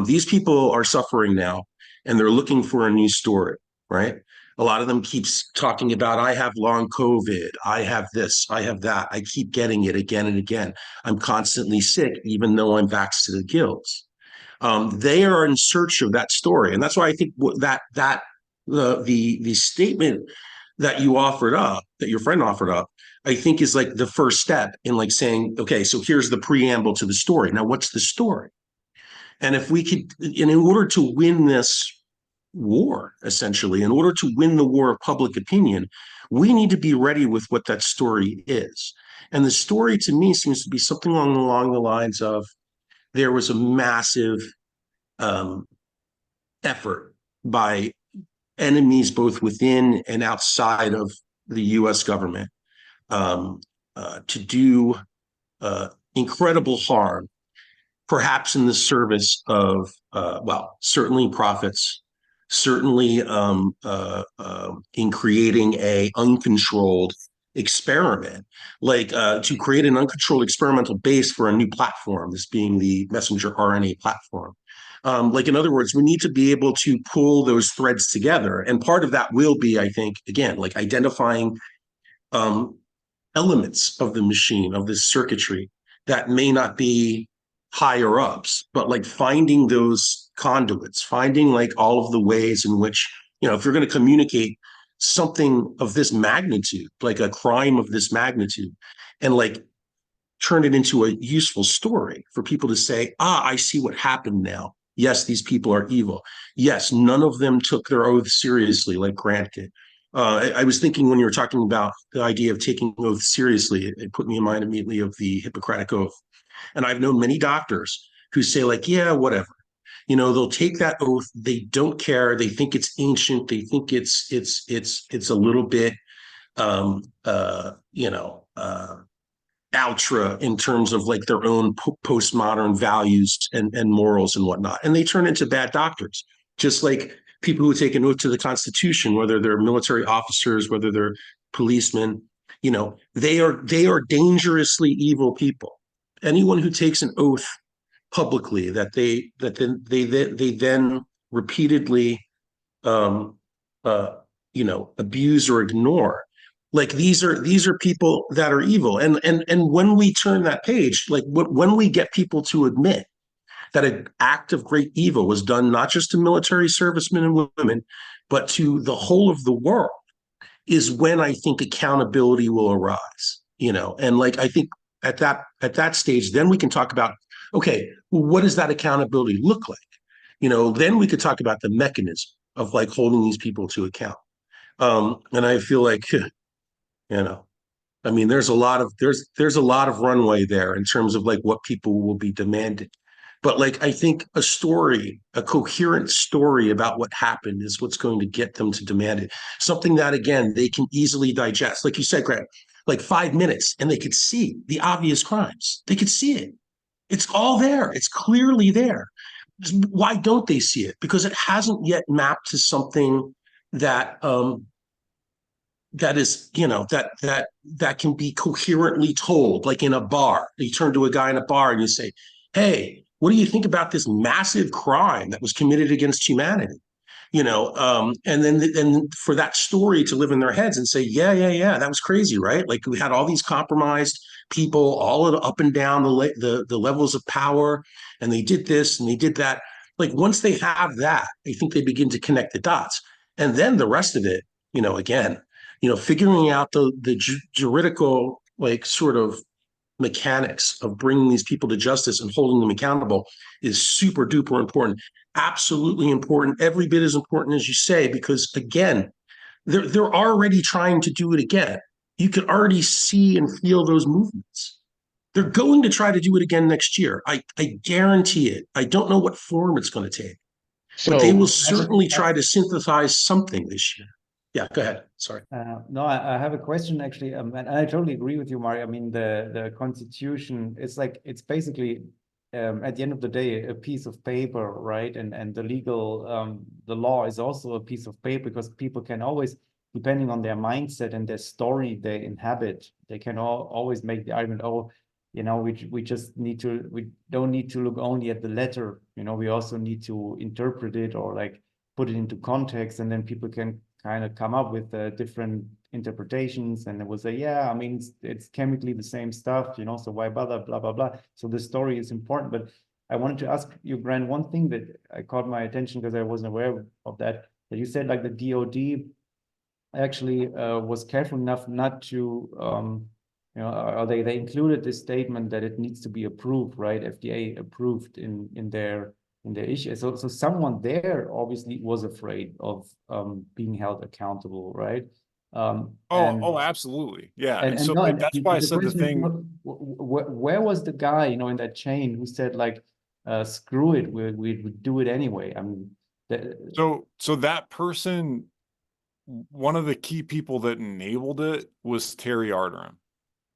These people are suffering now, and they're looking for a new story, right? A lot of them keeps talking about, I have long COVID, I have this, I have that, I keep getting it again and again. I'm constantly sick, even though I'm vaxxed to the gills. They are in search of that story, and that's why I think the statement that you offered up, that your friend offered up, I think is like the first step in like saying, okay, so here's the preamble to the story. Now, what's the story? And if we could, and in order to win this war, essentially, in order to win the war of public opinion, we need to be ready with what that story is. And the story to me seems to be something along the lines of, there was a massive effort by enemies both within and outside of the U.S. government to do incredible harm, perhaps in the service of, well, certainly profits, certainly in creating a uncontrolled experiment, like to create an uncontrolled experimental base for a new platform, this being the messenger RNA platform. Like, in other words, we need to be able to pull those threads together. And part of that will be, I think, again, like identifying elements of the machine, of this circuitry that may not be higher ups, but like finding those conduits, finding like all of the ways in which, you know, if you're going to communicate something of this magnitude, like a crime of this magnitude, and like turn it into a useful story for people to say, I see what happened now. Yes, these people are evil. Yes, none of them took their oath seriously, like Grant did. I was thinking when you were talking about the idea of taking oath seriously, it put me in mind immediately of the Hippocratic Oath. And I've known many doctors who say, like, yeah, whatever. You know, they'll take that oath. They don't care. They think it's ancient. They think it's a little bit, ultra in terms of like their own postmodern values and morals and whatnot. And they turn into bad doctors, just like people who take an oath to the Constitution, whether they're military officers, whether they're policemen, you know, they are dangerously evil people. Anyone who takes an oath publicly that they then repeatedly abuse or ignore, like these are people that are evil. And when we turn that page, like when we get people to admit that an act of great evil was done not just to military servicemen and women, but to the whole of the world, is when I think accountability will arise. You know, and like I think at that stage, then we can talk about, okay, well, what does that accountability look like? You know, then we could talk about the mechanism of like holding these people to account. And I feel like, you know, I mean, there's a lot of runway there in terms of like what people will be demanding. But like, I think a coherent story about what happened is what's going to get them to demand it. Something that, again, they can easily digest. Like you said, Grant, like 5 minutes, and they could see the obvious crimes. They could see it. It's all there. It's clearly there. Why don't they see it? Because it hasn't yet mapped to something that that is, you know, that can be coherently told, like in a bar. You turn to a guy in a bar and you say, hey, what do you think about this massive crime that was committed against humanity? and then for that story to live in their heads and say, yeah, that was crazy, right? Like we had all these compromised people all up and down the levels of power, and they did this and they did that. Like once they have that, I think they begin to connect the dots, and then the rest of it, again, figuring out the juridical like sort of mechanics of bringing these people to justice and holding them accountable is super duper important. Absolutely important. Every bit as important as you say, because again, they're already trying to do it again. You can already see and feel those movements. They're going to try to do it again next year. I guarantee it. I don't know what form it's going to take, but they will certainly try to synthesize something this year. Yeah, go ahead. Sorry. No, I have a question actually, and I totally agree with you, Mario. I mean, the Constitution, it's basically at the end of the day a piece of paper, right? And the legal the law is also a piece of paper, because people can always, depending on their mindset and their story they inhabit, they can always make the argument, oh, we don't need to look only at the letter, we also need to interpret it, or like put it into context, and then people can kind of come up with different interpretations, and it will say, yeah, I mean, it's chemically the same stuff, so why bother, blah, blah, blah. So the story is important. But I wanted to ask you, Grant, one thing that I caught my attention, because I wasn't aware of that you said like the DOD actually was careful enough not to, or they included this statement that it needs to be approved, right? FDA approved in their issue. So someone there obviously was afraid of being held accountable, right? Absolutely. Yeah. And so like, that's why I said the thing. Where was the guy, in that chain who said like, screw it, we do it anyway? I mean, so that person, one of the key people that enabled it was Terry Arterum.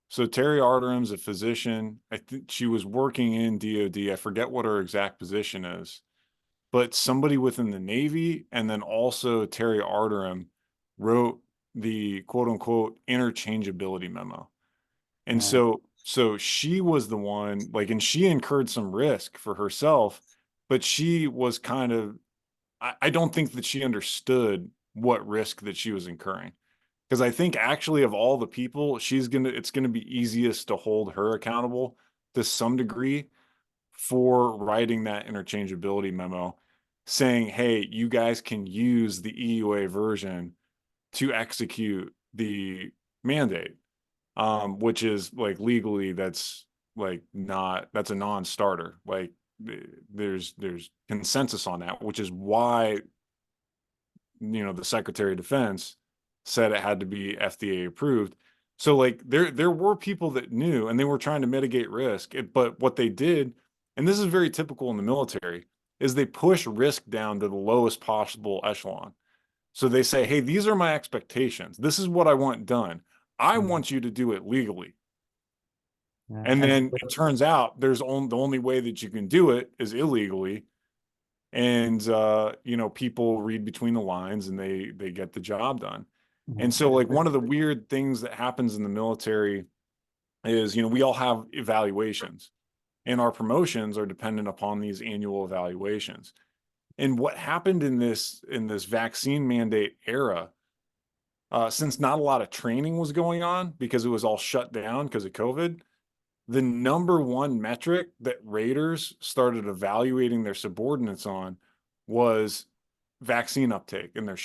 So Terry Arterum's a physician. I think she was working in DOD. I forget what her exact position is, but somebody within the Navy, and then also Terry Arterum wrote the quote unquote interchangeability memo. And so she was the one, like, and she incurred some risk for herself, but she was kind of, I don't think that she understood what risk that she was incurring. Because I think actually of all the people, it's gonna be easiest to hold her accountable to some degree for writing that interchangeability memo, saying, hey, you guys can use the EUA version to execute the mandate, which is like legally that's a non-starter. Like there's consensus on that, which is why the Secretary of Defense said it had to be FDA approved. So like there were people that knew, and they were trying to mitigate risk. But what they did, and this is very typical in the military, is they push risk down to the lowest possible echelon. So they say, hey, these are my expectations. This is what I want done. I want you to do it legally. Yeah. And then it turns out the only way that you can do it is illegally. And people read between the lines and they get the job done. And so like one of the weird things that happens in the military is, we all have evaluations, and our promotions are dependent upon these annual evaluations. And what happened in this vaccine mandate era, since not a lot of training was going on because it was all shut down because of COVID, the number one metric that raiders started evaluating their subordinates on was vaccine uptake in their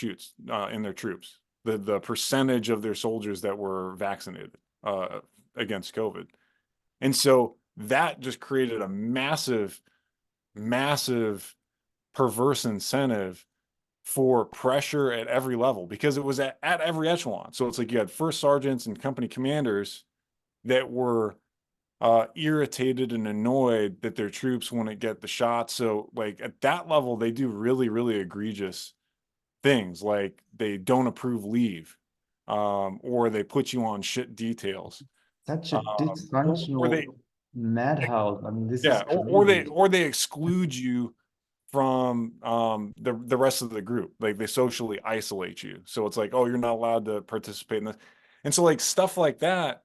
in their troops, the percentage of their soldiers that were vaccinated against COVID. And so that just created a massive perverse incentive for pressure at every level, because it was at every echelon. So it's like you had first sergeants and company commanders that were irritated and annoyed that their troops wouldn't get the shot. So like at that level, they do really, really egregious things, like they don't approve leave, or they put you on shit details. Such a dysfunctional madhouse. I mean, this is crazy. or they exclude you from the rest of the group. Like they socially isolate you. So it's like, oh, you're not allowed to participate in this. And so like stuff like that,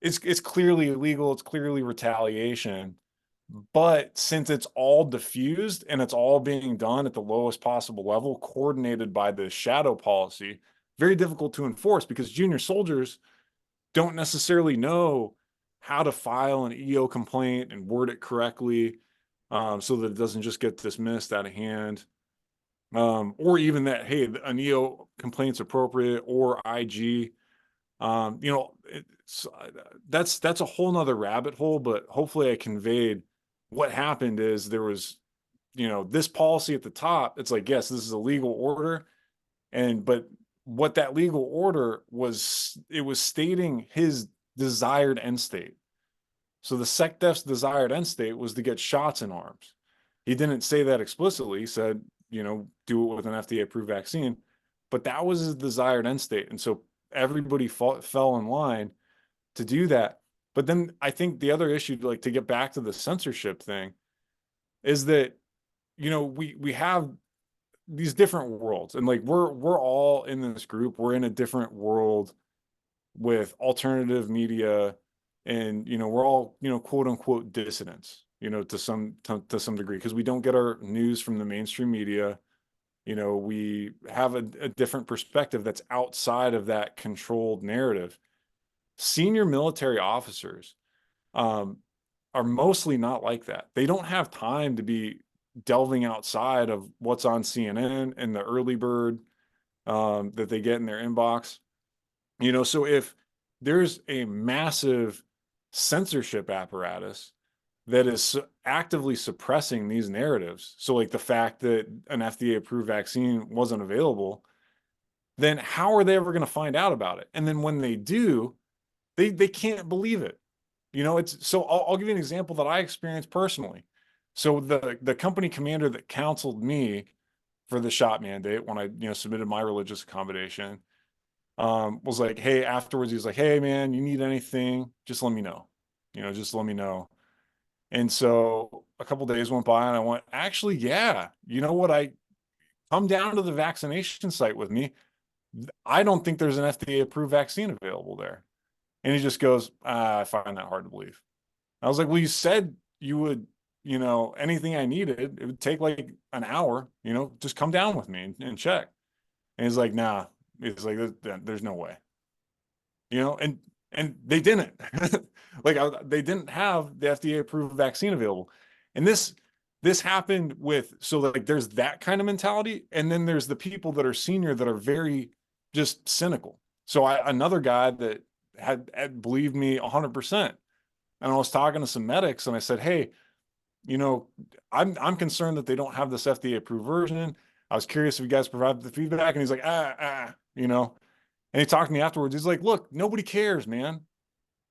it's clearly illegal. It's clearly retaliation. But since it's all diffused and it's all being done at the lowest possible level, coordinated by the shadow policy, very difficult to enforce because junior soldiers don't necessarily know how to file an EO complaint and word it correctly, so that it doesn't just get dismissed out of hand. Or even that, hey, an EO complaint's appropriate, or IG. You know, that's a whole nother rabbit hole, but hopefully I conveyed what happened is there was, you know, this policy at the top. It's like, yes, this is a legal order. But what that legal order was, it was stating his desired end state. So the SecDef's desired end state was to get shots in arms. He didn't say that explicitly. He said, you know, do it with an FDA approved vaccine, but that was his desired end state. And so everybody fell in line to do that. But then I think the other issue, like to get back to the censorship thing, is that, you know, we have these different worlds, and like we're all in this group. We're in a different world with alternative media, and you know, we're all, you know, quote unquote dissidents, you know, to some degree, because we don't get our news from the mainstream media. You know, we have a different perspective that's outside of that controlled narrative. Senior military officers are mostly not like that. They don't have time to be delving outside of what's on CNN and the early bird that they get in their inbox. You know, so if there's a massive censorship apparatus that is actively suppressing these narratives, so like the fact that an FDA approved vaccine wasn't available, then how are they ever going to find out about it? And then when they do, they can't believe it. You know, it's so I'll give you an example that I experienced personally. So the company commander that counseled me for the shot mandate when I, you know, submitted my religious accommodation, was like, hey, afterwards, he was like, hey man, you need anything, just let me know, you know, just let me know. And so a couple days went by and I went, actually, yeah, you know what, I come down to the vaccination site with me. I don't think there's an FDA approved vaccine available there. And he just goes, I find that hard to believe. I was like, well, you said you would, you know, anything I needed, it would take like an hour, you know, just come down with me and check. And he's like, nah, it's like, there's no way, you know, and they didn't. Like they didn't have the FDA approved vaccine available. And this happened with, so like there's that kind of mentality, and then there's the people that are senior that are very just cynical. So another guy that had believed me 100%, and I was talking to some medics and I said, hey, you know, I'm concerned that they don't have this FDA approved version. I was curious if you guys provided the feedback. And he's like, you know, and he talked to me afterwards. He's like, look, nobody cares, man.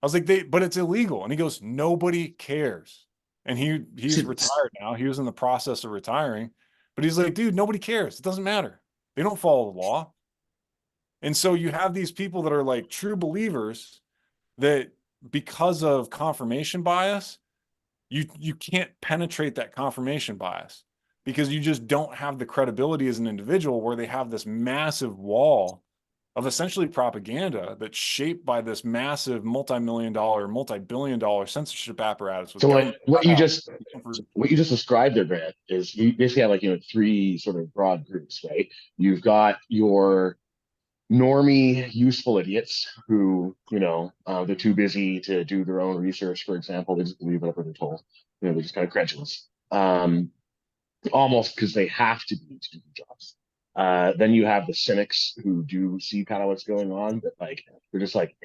I was like, but it's illegal. And he goes, nobody cares. And he's retired now. He was in the process of retiring, but he's like, dude, nobody cares. It doesn't matter. They don't follow the law. And so you have these people that are like true believers that, because of confirmation bias, you can't penetrate that confirmation bias because you just don't have the credibility as an individual, where they have this massive wall of essentially propaganda that's shaped by this massive multi-million-dollar, multi-billion-dollar censorship apparatus. With So what you just described there, Grant, is you basically have, like, you know, three sort of broad groups, right? You've got your normie useful idiots who, you know, they're too busy to do their own research, for example. They just believe whatever they're told. You know, they're just kind of credulous, almost because they have to be to do their jobs. Then you have the cynics who do see kind of what's going on, but like they're just like,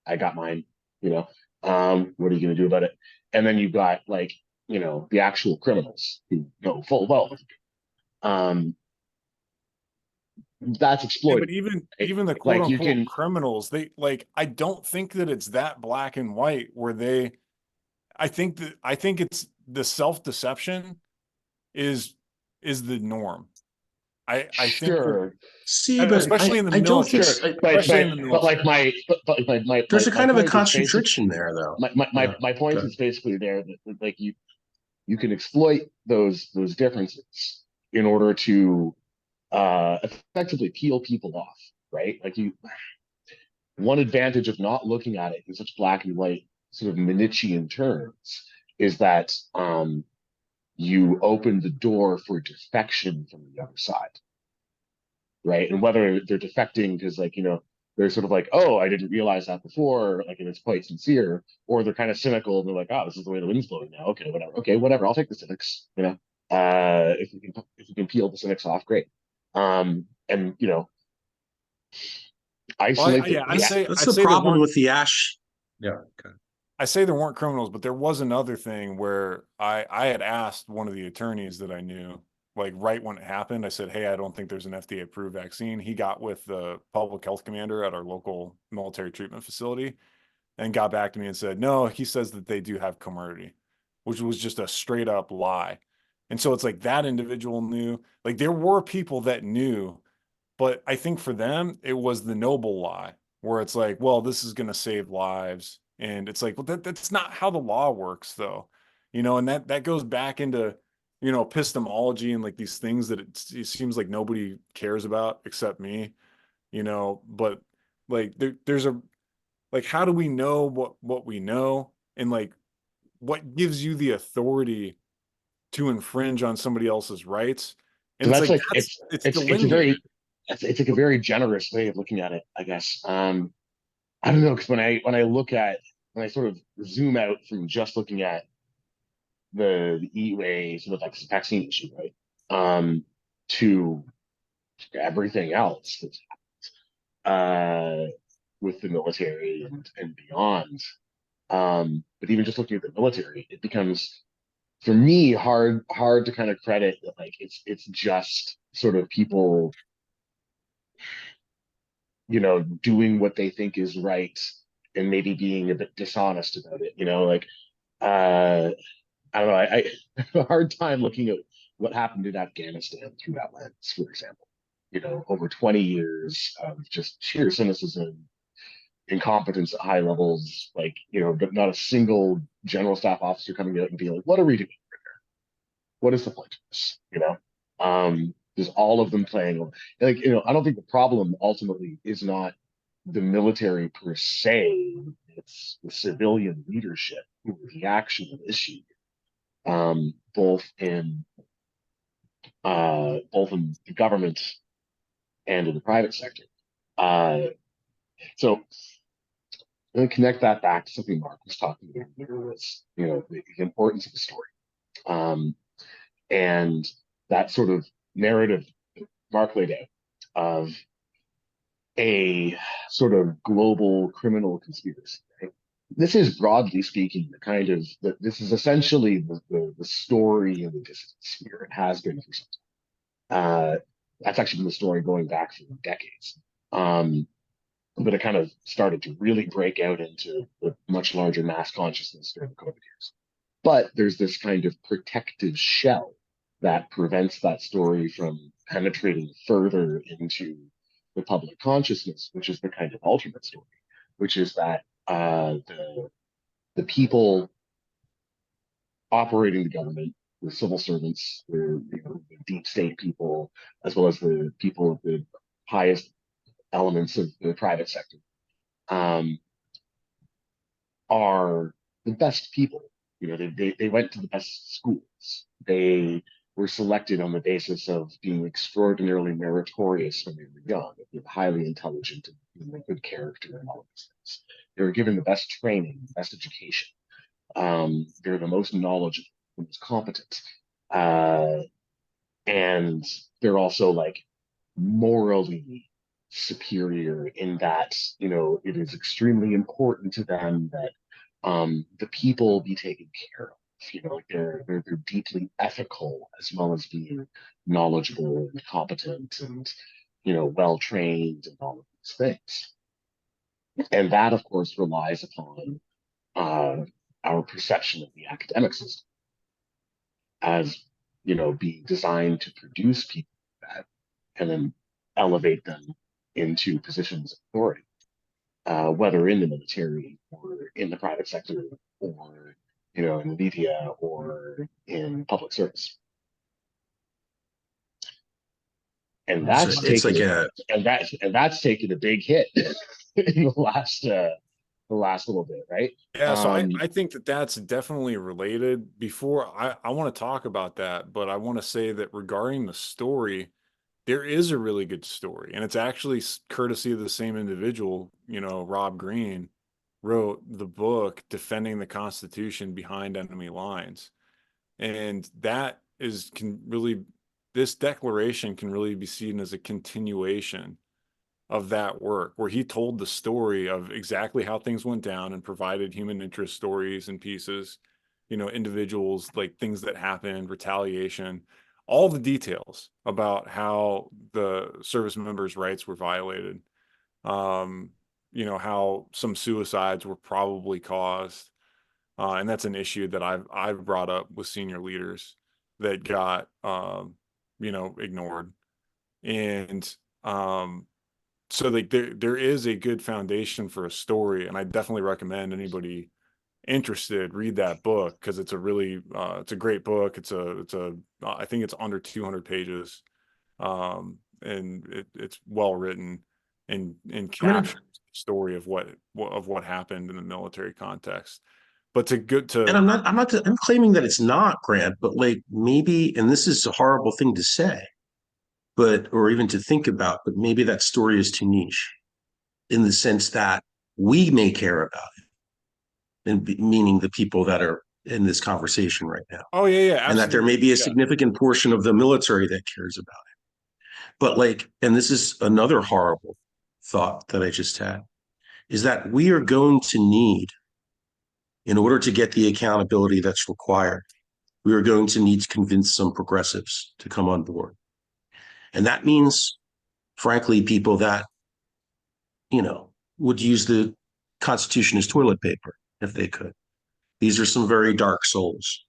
I got mine, you know. What are you going to do about it? And then you've got, like, you know, the actual criminals who know full well. That's exploited. Yeah, but even the quote unquote criminals, they like, I don't think that it's that black and white where they, I think it's the self-deception is the norm. I think sure. See, but especially in the military. But like my there's a kind of a contradiction there, though. My point is basically there that like you can exploit those differences in order to effectively peel people off, right? Like one advantage of not looking at it in such black and white sort of Nietzschean terms is that you open the door for defection from the other side, right? And whether they're defecting because, like, they're sort of like, oh, I didn't realize that before, like, and it's quite sincere, or they're kind of cynical and they're like, oh, this is the way the wind's blowing now. Okay, whatever. I'll take the cynics. If we can peel the cynics off, great. And Well, isolate yeah, the That's I'd the say there problem weren't, with the ash. Yeah. Okay. I say there weren't criminals, but there was another thing where I had asked one of the attorneys that I knew, like right when it happened, I said, hey, I don't think there's an FDA approved vaccine. He got with the public health commander at our local military treatment facility and got back to me and said, no, he says that they do have Comirnaty, which was just a straight up lie. And so it's like that individual knew, like there were people that knew, but I think for them, it was the noble lie where it's like, well, this is going to save lives. And it's like, well, that's not how the law works though. And that goes back into, epistemology and like these things that it seems like nobody cares about except me, but like there's a, like, how do we know what we know? And like, what gives you the authority to infringe on somebody else's rights? And So it's that's like, like it's it's a very delineated. it's like a very generous way of looking at it, I guess. I don't know, because when I sort of zoom out from just looking at the EUA sort of like vaccine issue, right? To everything else that's with the military and beyond. But even just looking at the military, it becomes for me hard to kind of credit that like it's just sort of people doing what they think is right and maybe being a bit dishonest about it. Like I don't know. I have a hard time looking at what happened in Afghanistan through that lens, for example. Over 20 years of just sheer cynicism, incompetence at high levels, like, but not a single general staff officer coming out and being like, what are we doing? What is the point of this? There's all of them playing. Like, I don't think the problem ultimately is not the military per se, it's the civilian leadership who are the actual issue, both in the government and in the private sector. So I'm going to connect that back to something Mark was talking about. Was the importance of the story, and that sort of narrative Mark laid out of a sort of global criminal conspiracy. Right? This is broadly speaking the kind of this is essentially the story in the dissident sphere. It has been for some time. That's actually been the story going back for decades. But it kind of started to really break out into the much larger mass consciousness during the COVID years. But there's this kind of protective shell that prevents that story from penetrating further into the public consciousness, which is the kind of alternate story, which is that the people operating the government, the civil servants, the deep state people, as well as the people of the highest elements of the private sector, are the best people. They went to the best schools. They were selected on the basis of being extraordinarily meritorious when they were young, being highly intelligent and being a good character and all of these things. They were given the best training, the best education. They're the most knowledgeable, the most competent. And they're also like morally superior in that, it is extremely important to them that the people be taken care of. Like they're deeply ethical as well as being knowledgeable and competent and well trained and all of these things. And that, of course, relies upon our perception of the academic system as being designed to produce people like that and then elevate them into positions of authority, whether in the military or in the private sector or in the media or in public service. And that's It's like a taken a big hit in the last the last little bit, right? Yeah, so I think that that's definitely related. Before I want to talk about that, but I want to say that regarding the story, there is a really good story, and it's actually courtesy of the same individual. You know, Rob Greene wrote the book Defending the Constitution Behind Enemy Lines, and that is can really this declaration can really be seen as a continuation of that work, where he told the story of exactly how things went down and provided human interest stories and pieces, you know, individuals, like things that happened, retaliation, all the details about how the service members' rights were violated. Um, you know, how some suicides were probably caused. And that's an issue that I've brought up with senior leaders that got you know, ignored. And so like there is a good foundation for a story, and I definitely recommend anybody interested read that book, because it's a really it's a great book. It's a I think it's under 200 pages, and it's well written and I mean, captures the story of what happened in the military context. But to good and to I'm claiming that it's not, Grant, but like maybe, and this is a horrible thing to say, but or even to think about, but maybe that story is too niche in the sense that we may care about it, and meaning the people that are in this conversation right now, oh yeah, yeah, and that there may be absolutely, a yeah. significant portion of the military that cares about it. But like, and this is another horrible thought that I just had, is that we are going to need, in order to get the accountability that's required, we are going to need to convince some progressives to come on board. And that means, frankly, people that, you know, would use the Constitution as toilet paper if they could. These are some very dark souls,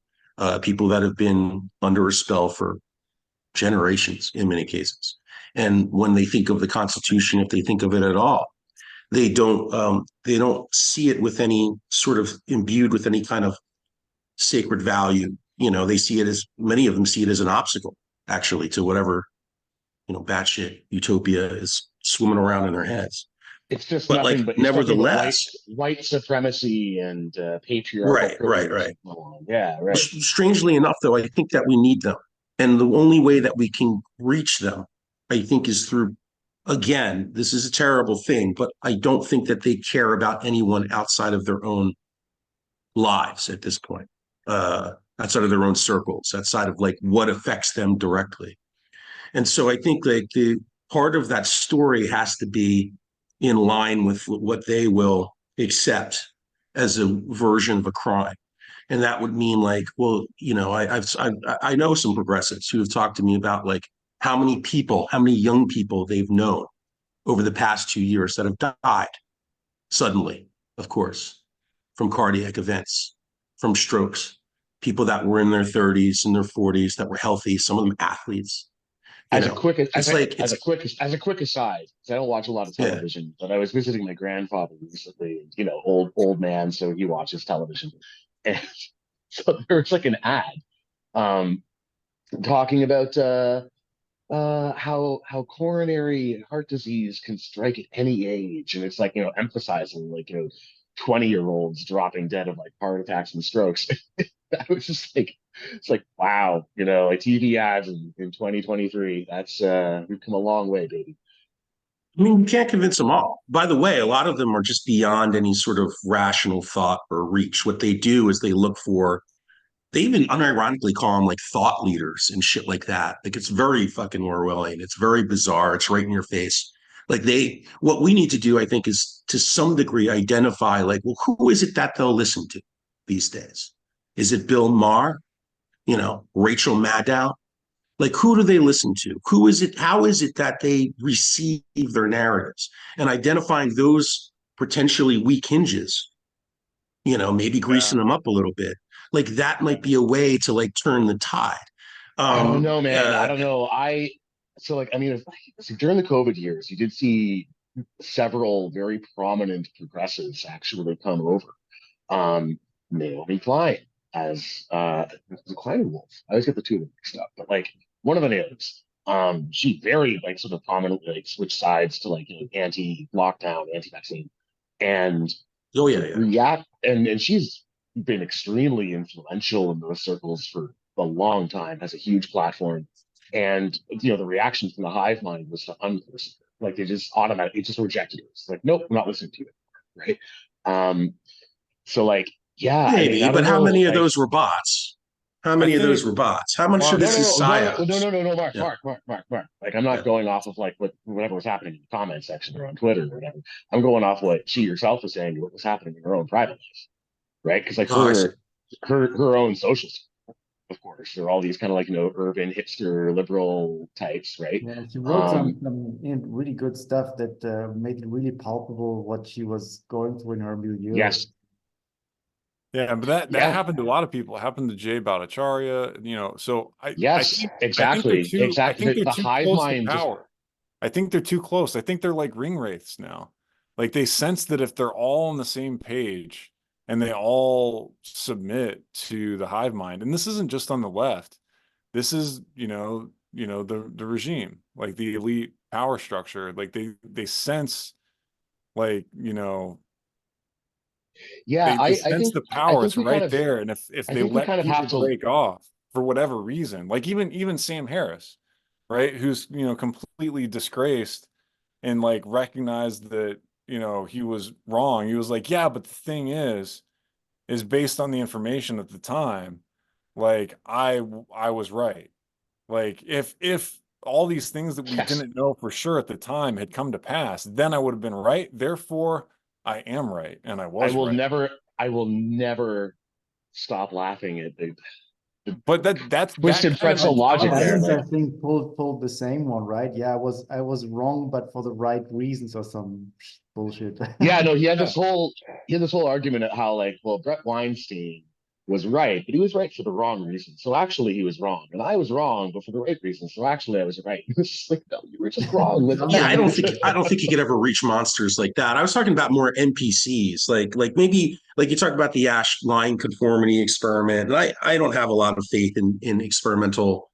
people that have been under a spell for generations in many cases. And when they think of the Constitution, if they think of it at all, they don't see it with any sort of imbued with any kind of sacred value. You know, they see it as, many of them see it as an obstacle, actually, to whatever, you know, batshit utopia is swimming around in their heads. It's just But nothing like, but nevertheless, white supremacy and patriarchal right, privilege right. and so on. Yeah, right. Strangely enough, though, I think that we need them. And the only way that we can reach them, I think, is through, again, this is a terrible thing, but I don't think that they care about anyone outside of their own lives at this point, outside of their own circles, outside of like what affects them directly. And so I think like the part of that story has to be in line with what they will accept as a version of a crime. And that would mean like, well, you know, I know some progressives who have talked to me about like how many people, how many young people they've known over the past 2 years that have died suddenly, of course, from cardiac events, from strokes, people that were in their 30s and their 40s that were healthy, some of them athletes. You know, it's like it's As a quick aside, 'cause I don't watch a lot of yeah. television, but I was visiting my grandfather recently. You know, old man, so he watches television, and so there was like an ad, um, talking about how coronary heart disease can strike at any age, and it's like, you know, emphasizing like, you know, 20-year-olds dropping dead of like heart attacks and strokes. I was just like, it's like, wow, you know, like TV ads in 2023. That's we've come a long way, baby. I mean, you can't convince them all. By the way, a lot of them are just beyond any sort of rational thought or reach. What they do is they look for, they even unironically call them like thought leaders and shit like that. Like it's very fucking Orwellian. It's very bizarre. It's right in your face. Like what we need to do, I think, is to some degree identify like, well, who is it that they'll listen to these days? Is it Bill Maher? You know, Rachel Maddow? Like, who do they listen to? Who is it? How is it that they receive their narratives? And identifying those potentially weak hinges, you know, maybe yeah. greasing them up a little bit. Like that might be a way to like turn the tide. I don't know, man. I don't know. So like, I mean, so during the COVID years, you did see several very prominent progressives actually come over. Um, Naomi Klein as Klein and Wolf. I always get the two of them mixed up, but like one of the names. She very like sort of prominently like switched sides to like, you know, anti-lockdown, anti-vaccine, and Oh yeah, yeah. react, and she's been extremely influential in those circles for a long time, has a huge platform. And the reaction from the hive mind was to unperson. Like they just automatically just rejected it. It's like, nope, I'm not listening to you, right? So like, yeah, Maybe, I but don't how know, many of like, those were bots? How I many of those think were bots? How much of Mark, no, this no, is no, no, no, no, psyops? no, no, no, Mark, Yeah, Mark. Like, I'm not yeah. going off of like whatever was happening in the comment section or on Twitter or whatever. I'm going off what she herself was saying, what was happening in her own private life, right? Because like Oh, I see. her own social circle, of course, there are all these kind of like urban hipster liberal types, right? Yeah, she wrote Um, really good stuff that made it really palpable what she was going through in her milieu. yes, yeah, but that yeah, happened to a lot of people. It happened to Jay Bhattacharya, so yes, I think they're exactly, too I think they're The too hive close to mind just power. I think they're too close. I think they're like ring wraiths now. Like they sense that if they're all on the same page and they all submit to the hive mind, and this isn't just on the left. This is, the regime, like the elite power structure. Like they sense like, yeah. they sense the I power. think It's we kind right of there. And if I they think we let kind of people have to. break off for whatever reason, like even Sam Harris, right, who's completely disgraced and like recognized that he was wrong. He was like, yeah, but the thing is based on the information at the time, like I was right. Like if all these things that we Yes, didn't know for sure at the time had come to pass, then I would have been right. Therefore, I am right and I I was will right. never I will never stop laughing at the But that twisted kind of pretzel logic there. Biden's, mentality, Like, I think, pulled the same one, right? Yeah, I was wrong, but for the right reasons or some bullshit. yeah, no, yeah. he had this whole argument at how like, well, Brett Weinstein was right, but he was right for the wrong reason. So actually he was wrong. And I was wrong, but for the right reason. So actually I was right. It was just like, no, you were just wrong. Like, Yeah, Dumbass. I don't think you could ever reach monsters like that. I was talking about more NPCs, like maybe like you talked about the Ash line conformity experiment. And I don't have a lot of faith in experimental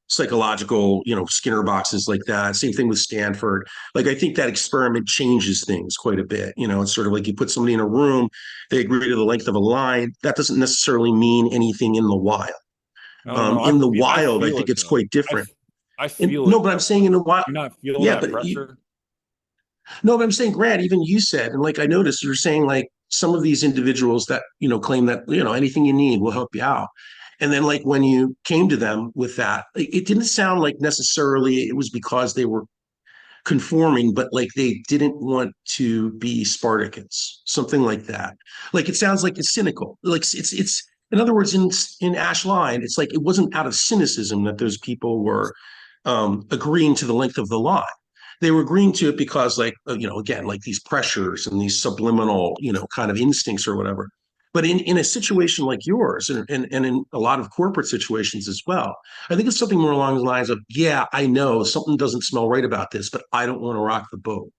psychological, Skinner boxes like that. Same thing with Stanford. Like I think that experiment changes things quite a bit. It's sort of like you put somebody in a room, they agree to the length of a line. That doesn't necessarily mean anything in the wild. I don't know. In the I wild, I feel think it it's though. quite different. I And feel no, it but I'm though. saying in the wild, Do you not feel yeah, that but pressure? no, but I'm saying, Grant, even you said, and like I noticed, you're saying like some of these individuals that claim that anything you need will help you out, and then like when you came to them with that, it didn't sound like necessarily it was because they were conforming, but like they didn't want to be Spartacus, something like that. Like it sounds like it's cynical. Like it's in other words, in Ash Line, it's like it wasn't out of cynicism that those people were agreeing to the length of the line. They were agreeing to it because, like, again, like these pressures and these subliminal, kind of instincts or whatever. But in a situation like yours, and in a lot of corporate situations as well, I think it's something more along the lines of, yeah, I know something doesn't smell right about this, but I don't want to rock the boat.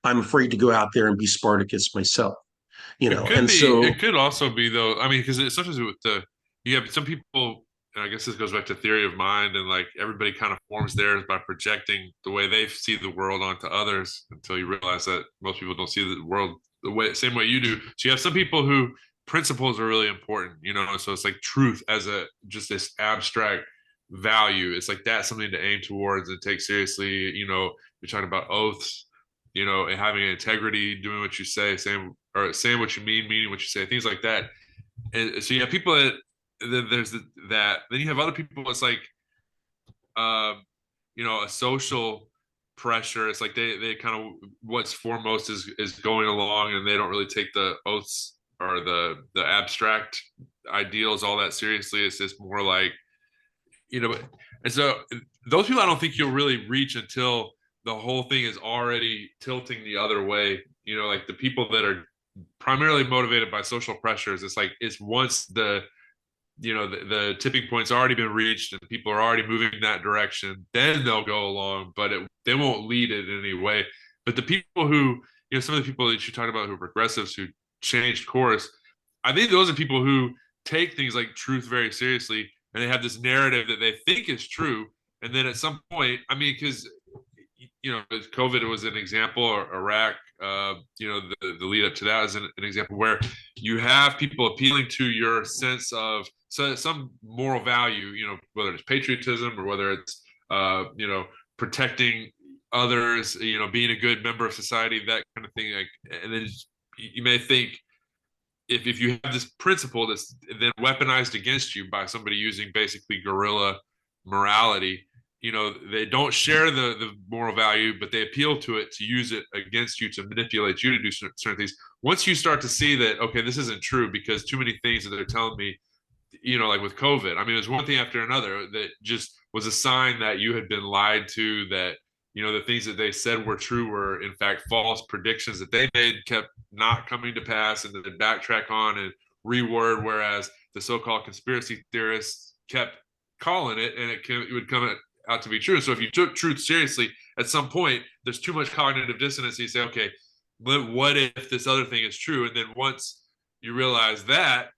I'm afraid to go out there and be Spartacus myself, It could And be. so, It could also be though. I mean, because it's sometimes with you have some people, and I guess this goes back to theory of mind, and like everybody kind of forms theirs by projecting the way they see the world onto others until you realize that most people don't see the world the same way you do. So you have some people who principles are really important, So it's like truth as just this abstract value. It's like that's something to aim towards and take seriously. You're talking about oaths, and having integrity, doing what you say, saying what you mean, meaning what you say, things like that. And so you have people there's that. Then you have other people. It's like, um, a social pressure. It's like they kind of what's foremost is going along, and they don't really take the oaths or the abstract ideals all that seriously. It's just more like, and so those people I don't think you'll really reach until the whole thing is already tilting the other way. Like the people that are primarily motivated by social pressures. It's like it's once the tipping point's already been reached and people are already moving in that direction, then they'll go along, but they won't lead it in any way. But the people who, some of the people that you talked about who are progressives who changed course, I think those are people who take things like truth very seriously, and they have this narrative that they think is true. And then at some point, I mean, because you know, COVID was an example, or Iraq, you know, the lead up to that is an example where you have people appealing to your sense of some moral value, you know, whether it's patriotism or whether it's, you know, protecting others, you know, being a good member of society, that kind of thing. Like, and then you may think, if you have this principle that's then weaponized against you by somebody using basically guerrilla morality, you know, they don't share the moral value, but they appeal to it to use it against you, to manipulate you to do certain things. Once you start to see that, okay, this isn't true because too many things that they're telling me, you know, like with COVID, I mean, there's one thing after another that just was a sign that you had been lied to, that, you know, the things that they said were true were in fact false. Predictions that they made kept not coming to pass, and then backtrack on and reword, whereas the so-called conspiracy theorists kept calling it, and it would come out to be true. So if you took truth seriously, at some point there's too much cognitive dissonance. You say, okay, but what if this other thing is true? And then once you realize that,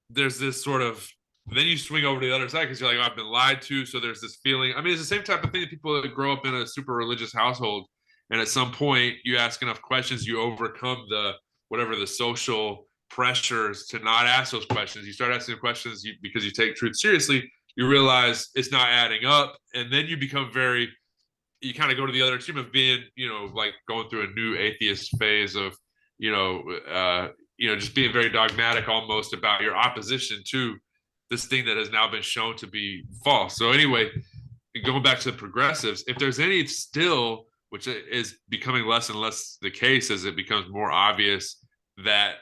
there's this sort of, then you swing over to the other side because you're like, oh, I've been lied to. So there's this feeling. I mean, it's the same type of thing that people that grow up in a super religious household, and at some point you ask enough questions, you overcome the whatever the social pressures to not ask those questions. You start asking questions because you take truth seriously. You realize it's not adding up, and then you become very, you kind of go to the other extreme of being, you know, like going through a new atheist phase of, you know, just being very dogmatic almost about your opposition to this thing that has now been shown to be false. So anyway, going back to the progressives, if there's any still, which is becoming less and less the case as it becomes more obvious that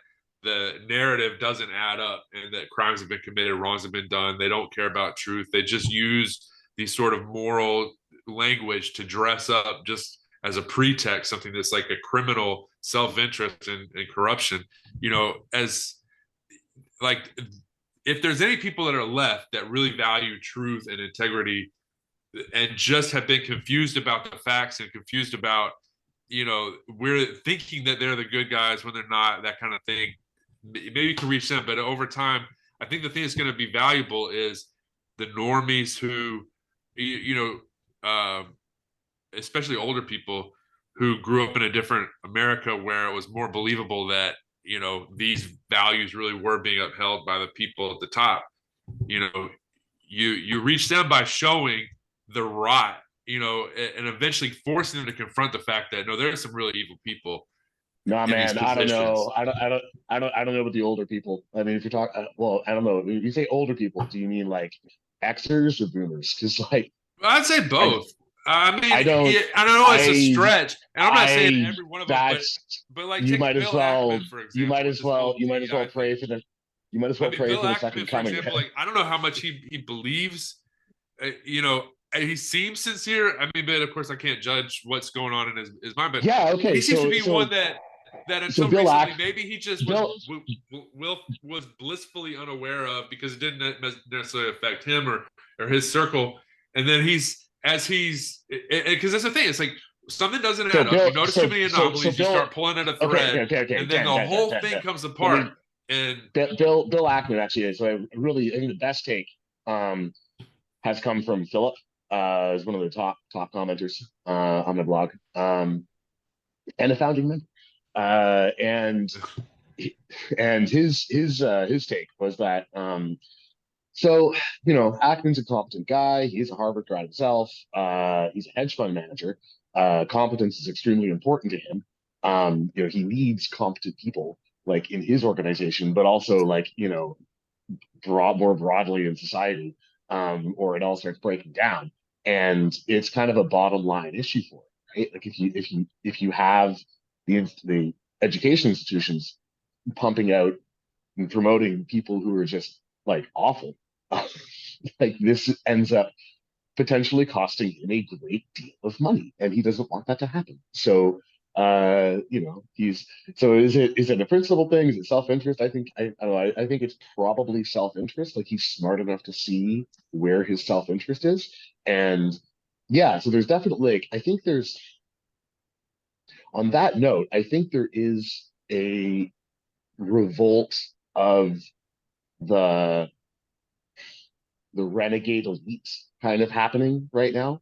the narrative doesn't add up and that crimes have been committed, wrongs have been done, they don't care about truth, they just use these sort of moral language to dress up just as a pretext, something that's like a criminal self-interest and corruption, you know, as like, if there's any people that are left that really value truth and integrity and just have been confused about the facts and confused about, you know, we're thinking that they're the good guys when they're not, that kind of thing, maybe you can reach them. But over time, I think the thing that's going to be valuable is the normies who, you know, especially older people who grew up in a different America where it was more believable that, you know, these values really were being upheld by the people at the top. You know, you reach them by showing the rot, you know, and eventually forcing them to confront the fact that no, there are some really evil people. No, man, I don't know. Positions. I don't know about the older people. I mean, if you're talking, well, I don't know. If you say older people, do you mean like Xers or boomers? Because like, I'd say both. I mean, I don't. I don't know. It's a stretch, and I'm not saying every one of them, That's but like you take might as Bill well. Ackman, for example. You might as well. You might as well DEI pray thing. for the. You might as well I mean, pray Bill for the Ackman, second for coming. example, like I don't know how much he believes. You know, he seems sincere. I mean, but of course, I can't judge what's going on in his mind. But Yeah. Okay. he seems to be So one that until Bill recently, maybe he just Bill, was blissfully unaware of because it didn't necessarily affect him or his circle. And then because that's the thing. It's like something doesn't add up. You notice too many anomalies. You start pulling at a thread, okay. and then the whole thing comes apart. And Bill Ackman actually is. So I think the best take has come from Philip. Is one of the top commenters on the blog, and a founding member. And his take was that so, you know, Ackman's a competent guy. He's a Harvard grad himself. He's a hedge fund manager. Competence is extremely important to him. You know, he needs competent people like in his organization, but also like, you know, more broadly in society, or it all starts breaking down. And it's kind of a bottom line issue for it, right? Like if you have the education institutions pumping out and promoting people who are just like awful, like this ends up potentially costing him a great deal of money, and he doesn't want that to happen. So you know, is it a principle thing? Is it self-interest? I don't know. I think it's probably self-interest. Like he's smart enough to see where his self-interest is. And yeah, so there's definitely like, I think there's, on that note, I think there is a revolt of the renegade elite kind of happening right now.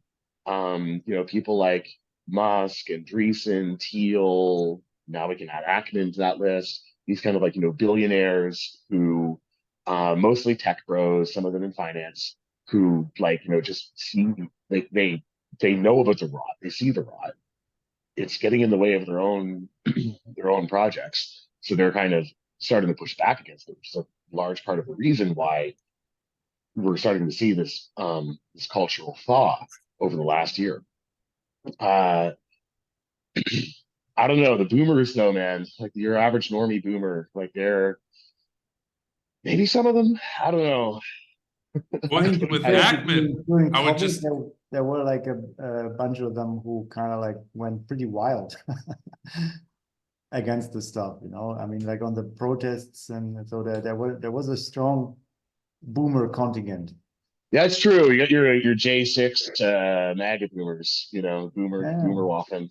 You know, people like Musk, Andreessen, Thiel. Now we can add Ackman to that list. These kind of like, billionaires who, mostly tech bros, some of them in finance, who like, just see, they know about the rot. They see the rot. It's getting in the way of their own their own projects. So they're kind of starting to push back against it, which is a large part of the reason why we're starting to see this cultural thaw over the last year. Uh, I don't know, the boomers though, man, like your average normie boomer, like they're maybe some of them, I don't know. I think With because Ackman, during I would COVID, just there were like a bunch of them who kind of like went pretty wild against the stuff, I mean, like on the protests, and so there was a strong boomer contingent. Yeah, it's true. You got your J6 MAGA boomers, boomer Yeah. waffling.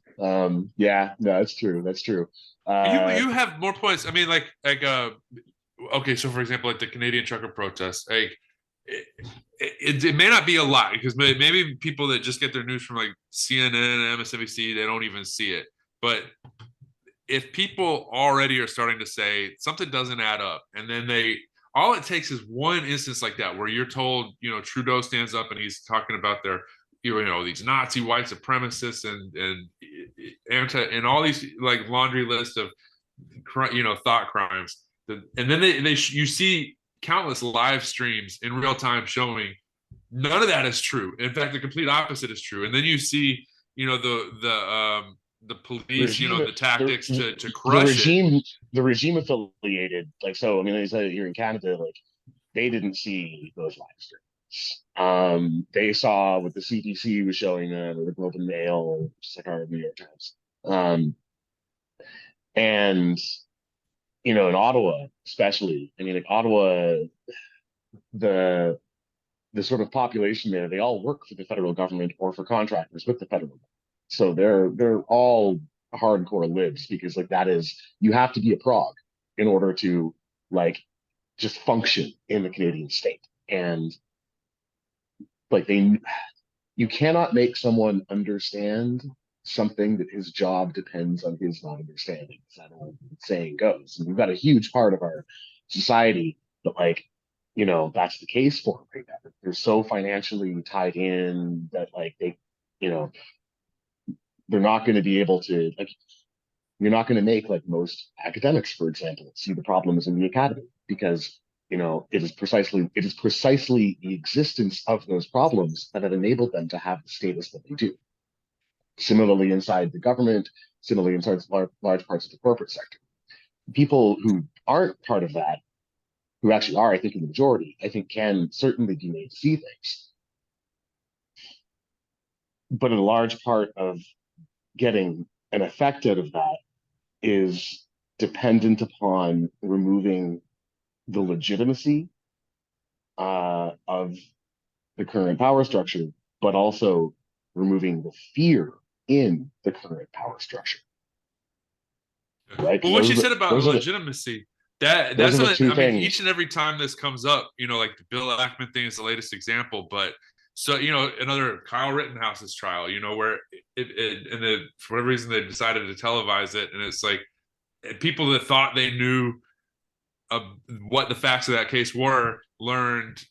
Yeah, no, that's true. That's true. you have more points. I mean, okay, so for example, like the Canadian trucker protests, like it may not be a lot because maybe people that just get their news from like CNN and MSNBC, they don't even see it. But if people already are starting to say something doesn't add up, and then all it takes is one instance like that where you're told, Trudeau stands up and he's talking about their, these Nazi white supremacists and anti and all these like laundry list of, thought crimes. And then you see countless live streams in real time showing none of that is true. In fact, the complete opposite is true. And then you see, the police, the tactics to crush it. The regime affiliated, like, so, I mean, they said here in Canada, like, they didn't see those live streams. They saw what the CBC was showing them, or the Globe and Mail, just like our New York Times. And, in Ottawa, especially, I mean, like Ottawa, the sort of population there, they all work for the federal government or for contractors with the federal government. So they're all hardcore libs, because like that is, you have to be a prog in order to like just function in the Canadian state. And like you cannot make someone understand something that his job depends on his not understanding, as that old saying goes. And we've got a huge part of our society that like, that's the case for right now. They're so financially tied in that like they, they're not going to be able to, like, you're not going to make like most academics, for example, see the problems in the academy, because it is precisely the existence of those problems that have enabled them to have the status that they do. Similarly, inside the government, similarly inside large parts of the corporate sector, people who aren't part of that, who actually are, I think, in the majority, I think can certainly be made to see things. But a large part of getting an effect out of that is dependent upon removing the legitimacy of the current power structure, but also removing the fear in the current power structure. Right? Well, what you said about legitimacy, that's something, I mean, each and every time this comes up, like the Bill Ackman thing is the latest example, but so, another Kyle Rittenhouse's trial, where for whatever reason they decided to televise it, and it's like people that thought they knew what the facts of that case were learned,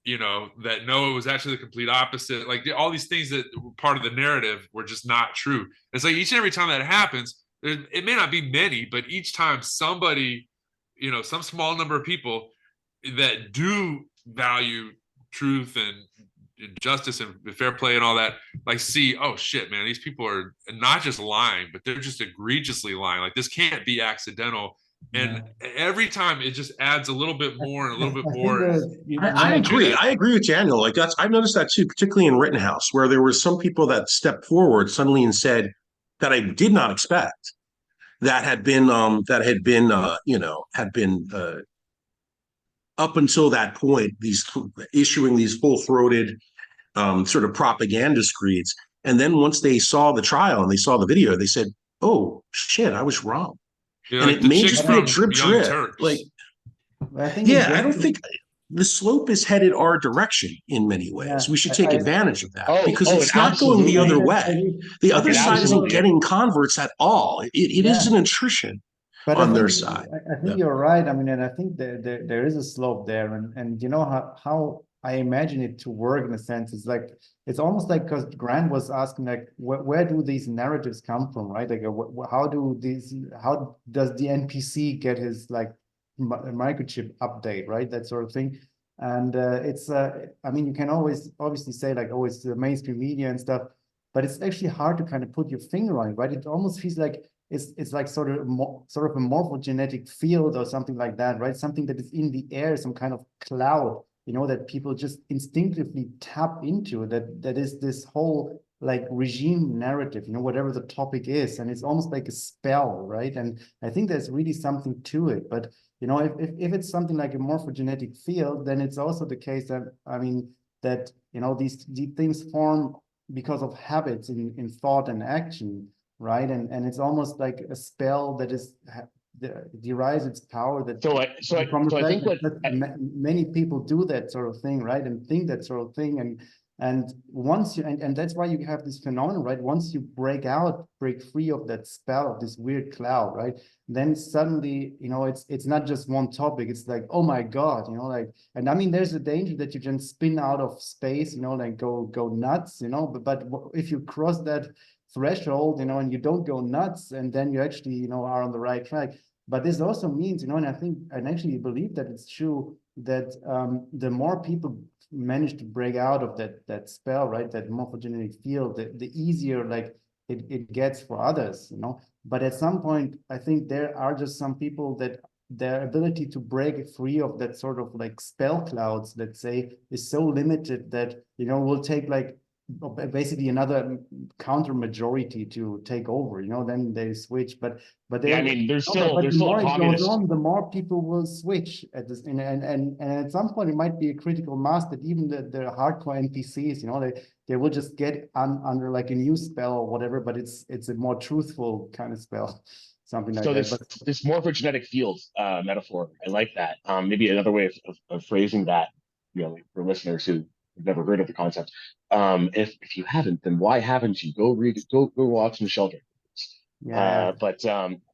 that no, it was actually the complete opposite. Like all these things that were part of the narrative were just not true. It's like each and every time that happens, it may not be many, but each time somebody, some small number of people that do value truth and justice and fair play and all that, like see, oh shit, man, these people are not just lying, but they're just egregiously lying. Like this can't be accidental. And every time it just adds a little bit more and a little bit more. I agree. I agree with Daniel. Like I've noticed that too, particularly in Rittenhouse, where there were some people that stepped forward suddenly and said that I did not expect, that had been up until that point, issuing these full-throated sort of propaganda screeds. And then once they saw the trial and they saw the video, they said, "Oh shit, I was wrong." Yeah, and like it may just be a drip. Like, I think I don't think. the slope is headed our direction in many ways. Yeah, We should take advantage of that because it it's not going the other absolutely is. way. The other It side isn't absolutely is. getting converts at all. It is Yeah. an attrition But on I their think side. I think Yeah. you're right. I mean, and I think there is a slope there, and you know how I imagine it to work in a sense. It's like it's almost like because Grant was asking like where do these narratives come from, right? Like how does the NPC get his like microchip update, right? That sort of thing. And I mean, you can always obviously say like, oh, it's the mainstream media and stuff, but it's actually hard to kind of put your finger on it, right? It almost feels like it's like sort of a morphogenetic field or something like that, right? Something that is in the air, some kind of cloud, you know, that people just instinctively tap into. That is this whole like regime narrative, you know, whatever the topic is, and it's almost like a spell, right? And I think there's really something to it. But you know, if it's something like a morphogenetic field, then it's also the case that I mean that you know these things form because of habits in thought and action, right? And it's almost like a spell that is derives its power that from the I fact think what that many people do that sort of thing, right? And think that sort of thing. And once you and that's why you have this phenomenon, right? Once you break free of that spell of this weird cloud, right? Then suddenly, you know, it's not just one topic. It's like, oh my God, you know, like, and I mean, there's a danger that you can spin out of space, you know, like go nuts, you know. But if you cross that threshold, you know, and you don't go nuts, and then you actually, you know, are on the right track. But this also means, you know, and I think, and actually believe that it's true that the more people manage to break out of that spell, right, that morphogenetic field, the easier like it gets for others, you know. But at some point, I think there are just some people that their ability to break free of that sort of like spell clouds, let's say, is so limited that, you know, will take like basically another counter majority to take over, you know, then they switch. But yeah, I mean, there's still the more a it communist. goes on, the more people will switch at this, and at some point it might be a critical mass that even the hardcore NPCs, you know, they will just get under like a new spell or whatever, but it's a more truthful kind of spell, something like So that. But this morphogenetic field metaphor, I like that. Maybe another way of phrasing that, you know, like for listeners who have never heard of the concept. If you haven't, then why haven't you? Go read, go watch some Shelter. yeah, But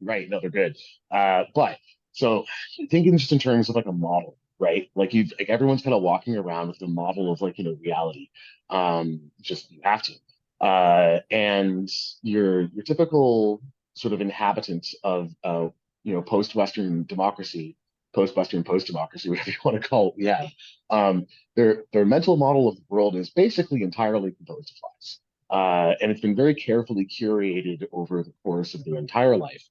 right, no, they're good. But so thinking just in terms of like a model, right? Like you, like everyone's kind of walking around with the model of like, you know, reality. Just you have to. And your typical sort of inhabitant of you know, post-Western democracy, post-Western post-democracy, whatever you want to call it, we have. Their mental model of the world is basically entirely composed of lies. And it's been very carefully curated over the course of their entire life.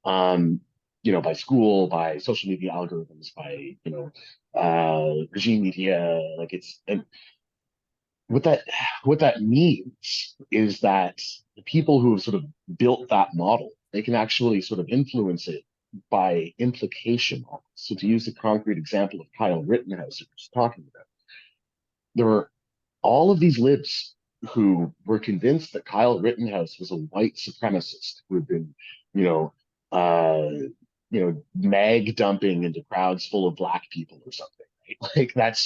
You know, by school, by social media algorithms, by, you know, regime media. Like it's, and what that means is that the people who have sort of built that model, they can actually sort of influence it by implication. So to use the concrete example of Kyle Rittenhouse who was talking about, there were all of these libs who were convinced that Kyle Rittenhouse was a white supremacist who had been, you know, mag dumping into crowds full of black people or something, right? Like that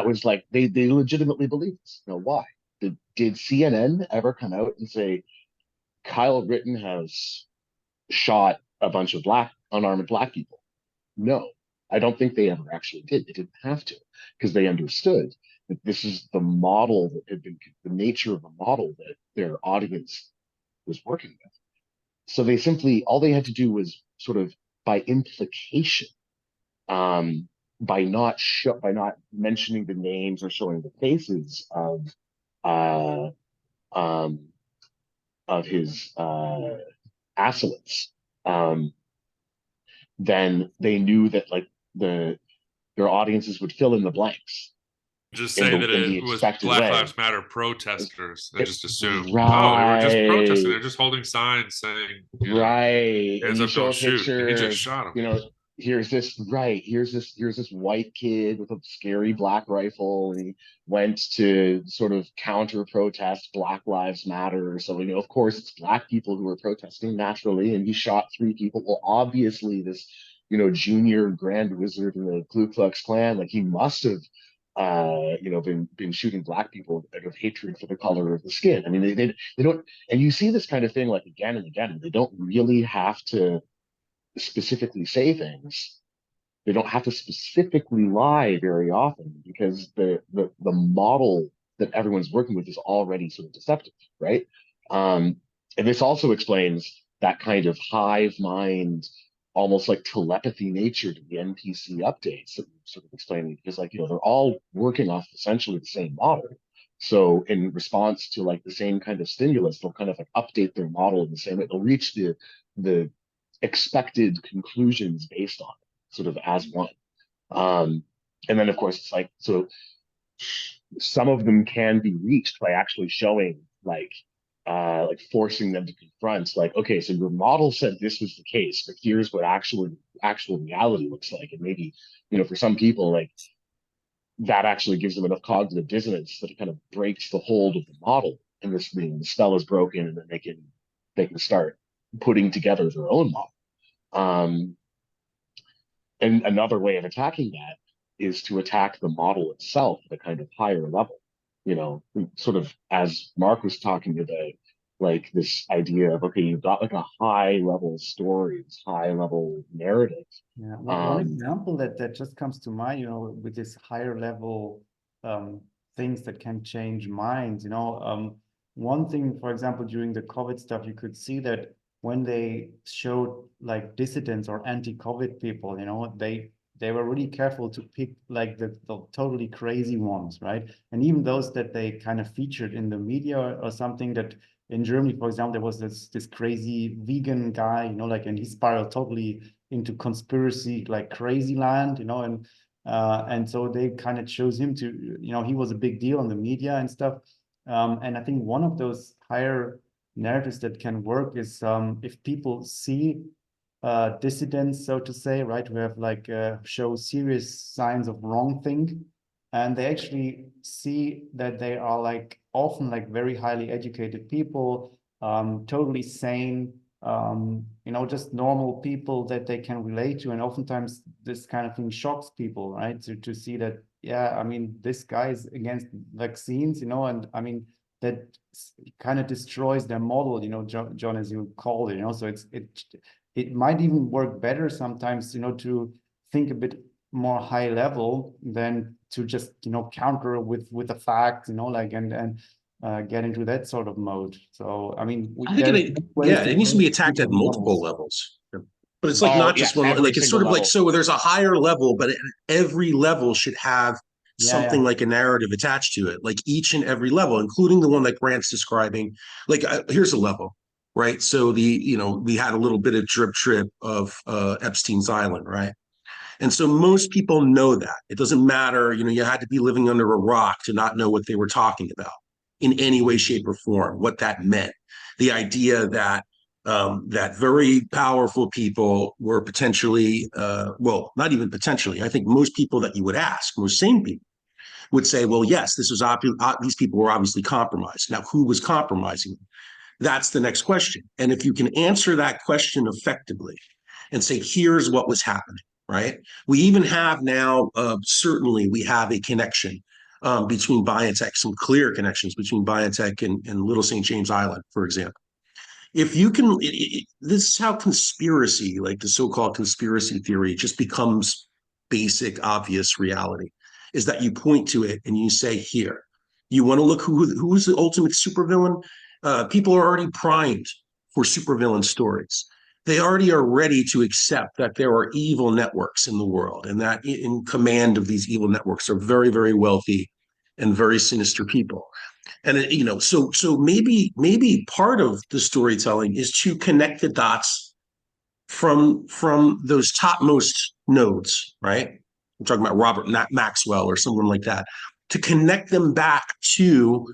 was like they legitimately believe this. You know why? Did CNN ever come out and say Kyle Rittenhouse shot a bunch of unarmed black people? No, I don't think they ever actually did. They didn't have to because they understood that this is the model that had been the nature of the model that their audience was working with. So they simply, all they had to do was sort of by implication, by not mentioning the names or showing the faces uh, um, of his assailant, then they knew that like their audiences would fill in the blanks Just in say that the it was expected Black way. Lives Matter protesters and just assume, oh, they were just protesting. Right, They're just holding signs saying, you know, right. And hands you up, show don't a shoot. And he picture just of, shot him. you know, here's this white kid with a scary black rifle, and he went to sort of counter protest Black Lives Matter. So, you know, of course it's black people who are protesting naturally, and he shot 3 people. Well, obviously junior grand wizard in the Ku Klux Klan. Like he must have, been shooting black people out of hatred for the color of the skin. I mean, they don't, and you see this kind of thing like again and again. They don't really have to specifically say things. They don't have to specifically lie very often because the model that everyone's working with is already sort of deceptive, right? And this also explains that kind of hive mind, almost like telepathy nature to the NPC updates that we're sort of explaining, because like, they're all working off essentially the same model. So in response to like the same kind of stimulus, they'll kind of like update their model in the same way. They'll reach the expected conclusions based on it, sort of as one. And then of course it's like, so some of them can be reached by actually showing like forcing them to confront like, okay, so your model said this was the case, but here's what actual reality looks like. And maybe, for some people, like that actually gives them enough cognitive dissonance that it kind of breaks the hold of the model, and this being the spell is broken, and then they can start putting together their own model. And another way of attacking that is to attack the model itself at a kind of higher level, sort of as Mark was talking about, like this idea of, okay, you've got like a high level story, this high level narrative. Yeah, one example that just comes to mind, with this higher level things that can change minds, one thing, for example, during the COVID stuff, you could see that when they showed like dissidents or anti-COVID people, they were really careful to pick like the totally crazy ones, right? And even those that they kind of featured in the media or something. That in Germany, for example, there was this crazy vegan guy, and he spiraled totally into conspiracy, like crazy land, and so they kind of chose him to, he was a big deal in the media and stuff. And I think one of those higher narratives that can work is if people see dissidents, so to say, right, who have like show serious signs of wrong thing, and they actually see that they are like often like very highly educated people, totally sane, just normal people that they can relate to. And oftentimes this kind of thing shocks people, right, to see that, yeah, I mean, this guy is against vaccines, and I mean, that kind of destroys their model, John, as you called it, so it might even work better sometimes, to think a bit more high level than to just, counter with a fact, and get into that sort of mode. So, I mean, I think it needs to be attacked at multiple levels. But it's like not just one, like it's sort of like, so there's a higher level, but every level should have something like a narrative attached to it, like each and every level, including the one that Grant's describing. Like here's a level, right? So we had a little bit of drip trip of Epstein's Island, right? And so most people know that. It doesn't matter, you had to be living under a rock to not know what they were talking about in any way, shape, or form, what that meant. The idea that that very powerful people were potentially, well, not even potentially. I think most people that you would ask, most sane people, would say, well, yes, this was these people were obviously compromised. Now, who was compromising them? That's the next question. And if you can answer that question effectively and say, here's what was happening, right? We even have now, certainly we have a connection between biotech, some clear connections between biotech and Little St. James Island, for example. If you can, this is how conspiracy, like the so-called conspiracy theory, just becomes basic, obvious reality, is that you point to it and you say, here, you want to look who is the ultimate supervillain? People are already primed for supervillain stories. They already are ready to accept that there are evil networks in the world, and that in command of these evil networks are very, very wealthy and very sinister people. And so maybe part of the storytelling is to connect the dots from those topmost nodes, right? I'm talking about Robert Maxwell or someone like that, to connect them back to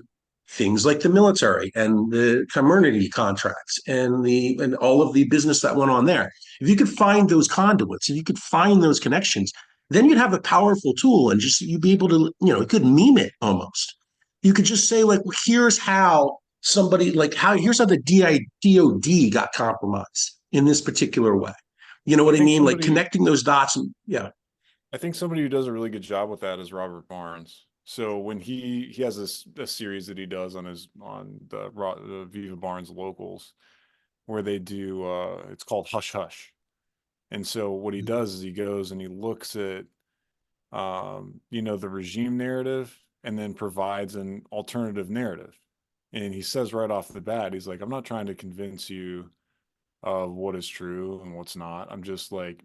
things like the military and the community contracts and all of the business that went on there. If you could find those conduits, if you could find those connections, then you'd have a powerful tool, and just you'd be able to, you could meme it almost. You could just say, like, well, here's how somebody, like, here's how the DOD got compromised in this particular way, You know what I think mean? Like somebody- connecting those dots. And yeah. I think somebody who does a really good job with that is Robert Barnes. So when he has a series that he does on the Viva Barnes locals, where they do it's called Hush Hush. And so what he does is he goes and he looks at the regime narrative and then provides an alternative narrative. And he says right off the bat, he's like, I'm not trying to convince you of what is true and what's not. I'm just like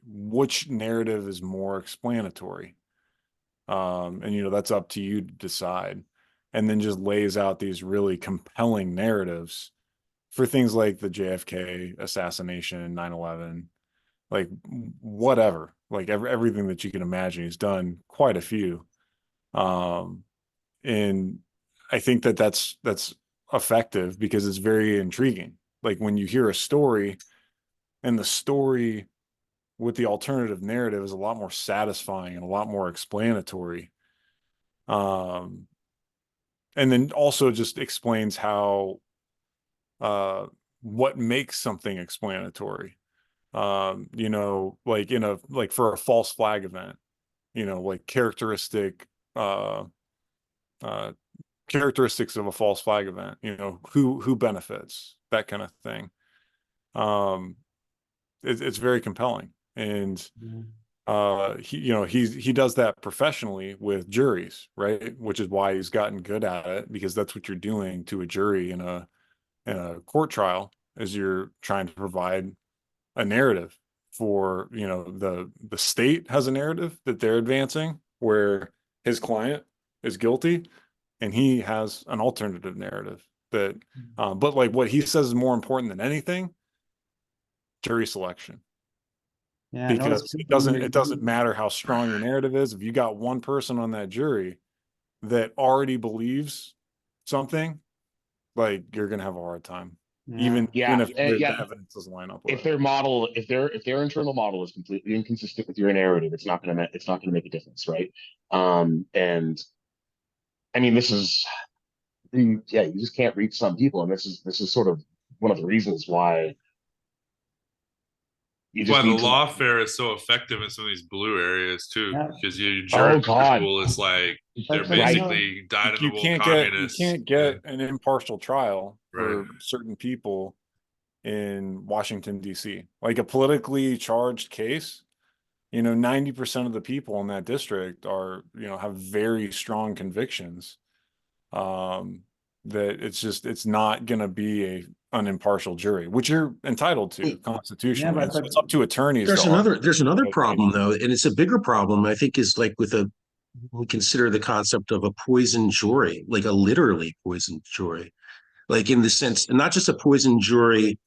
which narrative is more explanatory. And that's up to you to decide. And then just lays out these really compelling narratives for things like the JFK assassination, 9/11, like whatever, like everything that you can imagine. He's done quite a few. And I think that that's effective because it's very intriguing. Like when you hear a story and the story with the alternative narrative is a lot more satisfying and a lot more explanatory. And then also just explains how what makes something explanatory. Like for a false flag event, like characteristics of a false flag event, who benefits, that kind of thing. It's very compelling. And he does that professionally with juries, right? Which is why he's gotten good at it, because that's what you're doing to a jury in a court trial, is you're trying to provide a narrative for, the state has a narrative that they're advancing where his client is guilty, and he has an alternative narrative that but like what he says is more important than anything: jury selection. Yeah, no, Because it's it doesn't matter how strong your narrative is. If you got one person on that jury that already believes something, like, you're gonna have a hard time, even if the evidence doesn't line up with If it. their model, if their internal model is completely inconsistent with your narrative, it's not going to make a difference, right? And I mean, you just can't reach some people, and this is sort of one of the reasons why you That's why just the need to. lawfare is so effective in some of these blue areas too, Yeah. because your Oh jury God, pool is like they're But I know- basically dyed in the You wool can't communists. get an impartial trial for Right. certain people in Washington, D.C. Like a politically charged case, 90% of the people in that district have very strong convictions. That it's not going to be an impartial jury, which you're entitled to constitutionally. Yeah, So it's up to attorneys. There's another problem though, and it's a bigger problem. I think is like we consider the concept of a poison jury, like a literally poisoned jury, like in the sense, and not just a poison jury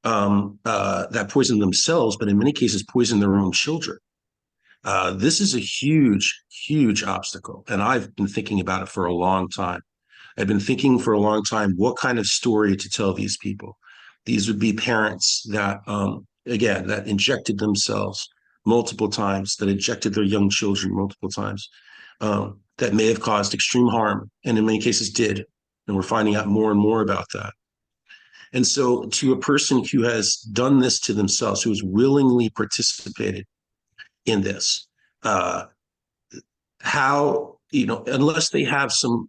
that poison themselves, but in many cases poison their own children. This is a huge, huge obstacle, and I've been thinking about it for a long time. I've been thinking for a long time what kind of story to tell these people. These would be parents that, again, that injected themselves multiple times, that injected their young children multiple times, that may have caused extreme harm, and in many cases did. And we're finding out more and more about that. And so, to a person who has done this to themselves, who has willingly participated in this, how, unless they have some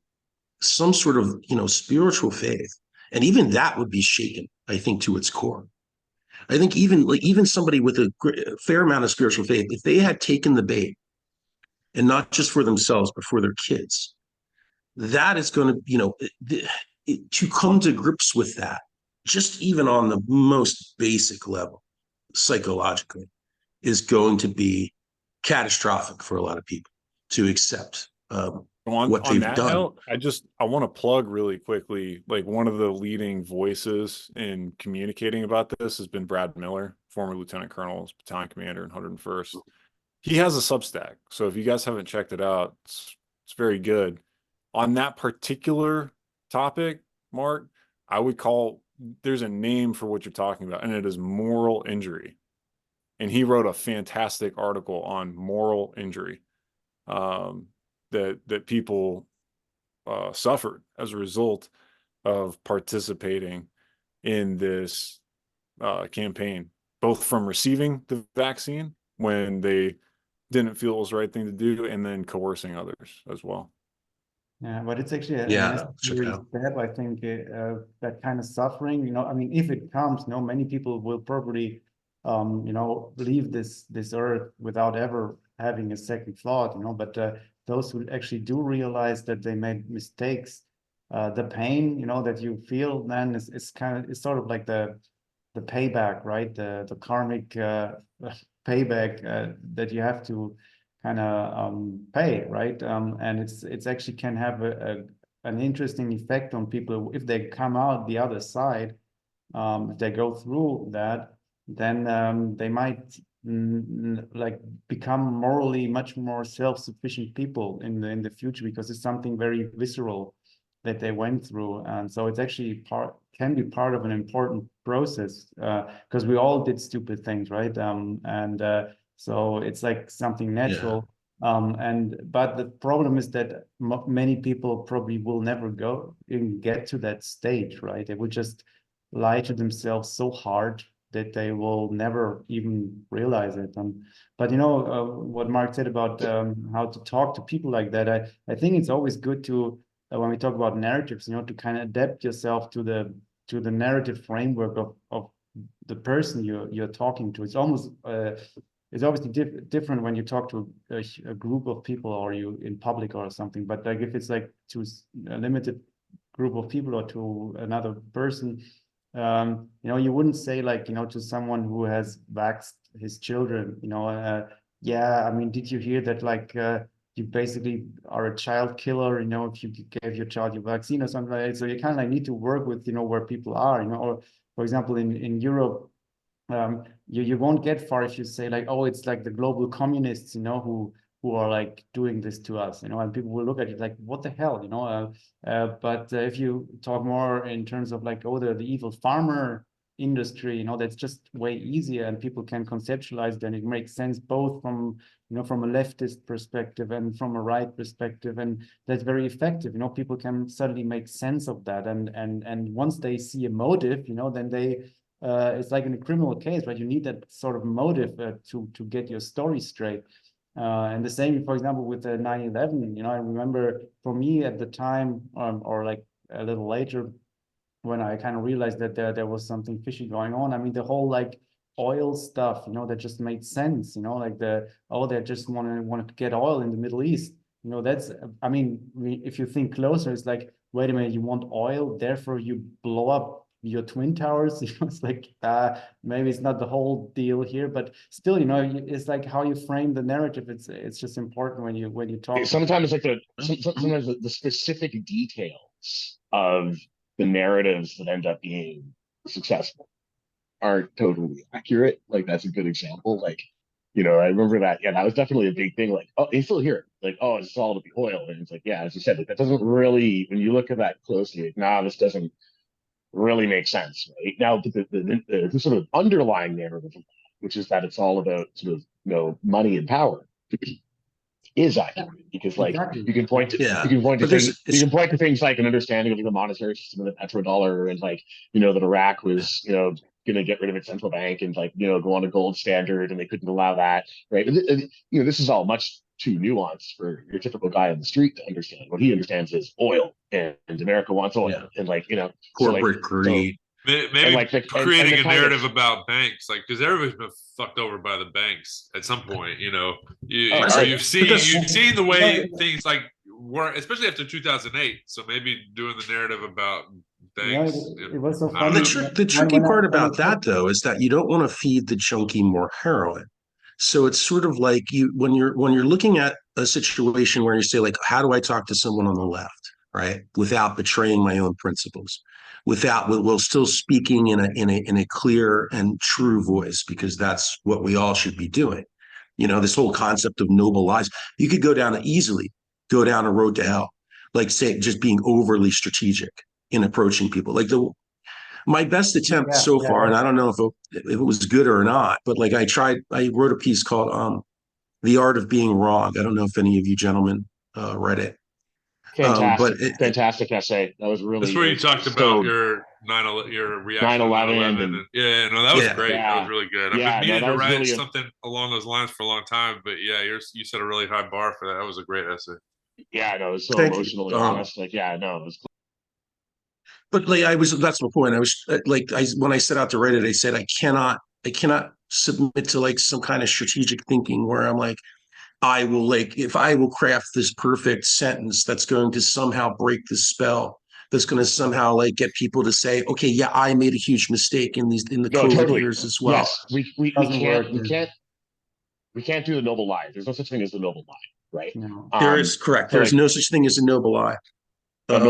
sort of spiritual faith, and even that would be shaken, I think, to its core. I think even somebody with a fair amount of spiritual faith, if they had taken the bait, and not just for themselves but for their kids, that is going to to come to grips with that, just even on the most basic level psychologically, is going to be catastrophic for a lot of people to accept what On they've that done. note, I want to plug really quickly, like, one of the leading voices in communicating about this has been Brad Miller, former lieutenant colonel, battalion commander in 101st. He has a Substack, so if you guys haven't checked it out, it's very good. On that particular topic, Mark, I would call, there's a name for what you're talking about, and it is moral injury. And he wrote a fantastic article on moral injury. That people suffered as a result of participating in this campaign. both from receiving the vaccine when they didn't feel it was the right thing to do, and then coercing others as well. Yeah, but it's actually a Yeah, check it necessary out. step. I think that kind of suffering, I mean, if it comes, many people will probably, leave this earth without ever having a second thought, but those who actually do realize that they made mistakes, the pain, that you feel then is it's sort of like the payback, right? The karmic payback that you have to kind of pay, right? And it's actually can have an interesting effect on people if they come out the other side. If they go through that, then they might like become morally much more self-sufficient people in the future, because it's something very visceral that they went through, and so it's actually can be part of an important process, because we all did stupid things, right? And so it's like something natural. But the problem is that many people probably will never get to that stage, right? They would just lie to themselves so hard that they will never even realize it. But what Mark said about how to talk to people like that, I think it's always good to, when we talk about narratives, to kind of adapt yourself to the narrative framework of the person you're talking to. It's almost it's obviously different when you talk to a group of people, or you in public or something. But like if it's like to a limited group of people or to another person, you wouldn't say like, to someone who has vaxxed his children, yeah, I mean, did you hear that, like, you basically are a child killer, if you gave your child your vaccine or something like that. So you kind of like need to work with, where people are, or for example, in Europe, you won't get far if you say like, oh, it's like the global communists, who are like doing this to us, and people will look at you like, what the hell, but if you talk more in terms of like, oh, the evil farmer industry, that's just way easier, and people can conceptualize it, and it makes sense both from from a leftist perspective and from a right perspective, and that's very effective. People can suddenly make sense of that, and once they see a motive, then they it's like in a criminal case, right? You need that sort of motive to get your story straight. And the same, for example, with the 9/11, I remember for me at the time, or like a little later, when I kind of realized that there was something fishy going on. I mean, the whole like oil stuff, that just made sense, like they just wanted to get oil in the Middle East. That's, I mean, if you think closer, it's like, wait a minute, you want oil, therefore you blow up your twin towers. It's like, maybe it's not the whole deal here, but still, it's like how you frame the narrative. It's just important when you talk. Sometimes like sometimes the specific details of the narratives that end up being successful aren't totally accurate. Like that's a good example. Like, I remember that. Yeah, that was definitely a big thing. Like, oh, they still hear it. Like, oh, it's all to be oil, and it's like, yeah, as you said, like that doesn't really. When you look at that closely, like, nah, this doesn't really make sense, right? Now, the sort of underlying narrative, which is that it's all about sort of money and power, is accurate, because like Exactly. you can point to things like an understanding of the monetary system of the petrodollar, and like that Iraq was going to get rid of its central bank and like go on a gold standard, and they couldn't allow that, right? This is all much too nuanced for your typical guy on the street to understand. What he understands is oil, and America wants oil, and like corporate greed. Maybe like creating a narrative about banks, like, because everybody's been fucked over by the banks at some point. You've seen the way things like were, especially after 2008. So maybe doing the narrative about banks. It was so funny. The tricky part about that, though, is that you don't want to feed the junkie more heroin. So it's sort of like when you're looking at a situation where you say like, how do I talk to someone on the left, right, without betraying my own principles, while still speaking in a clear and true voice, because that's what we all should be doing. This whole concept of noble lies, you could easily go down a road to hell, like say just being overly strategic in approaching people. Like my best attempt so far, and I don't know if it was good or not, but like I wrote a piece called The Art of Being Wrong. I don't know if any of you gentlemen read it. Fantastic, But fantastic essay. That was really. That's where you talked about your your reaction to 9/11 9/11. and Yeah, no, that was yeah, great. That was yeah, really good. I've been yeah. No, meaning that to was write really something along those lines for a long time, but yeah, you set a really high bar for that. That was a great essay. yeah. No, it was so thank you. emotionally honest. Like, yeah, no, it was. But like that's my point. I was like, when I set out to write it, I said I cannot submit to like some kind of strategic thinking where I'm like, I will like, if I will craft this perfect sentence that's going to somehow break the spell, that's going to somehow like get people to say, okay, yeah, I made a huge mistake in the No, COVID totally. years as well. Yes, we Doesn't work. can't do the noble lie. There's no such thing as the noble lie, right? No. There is correct. So There's like no such thing as a noble lie. It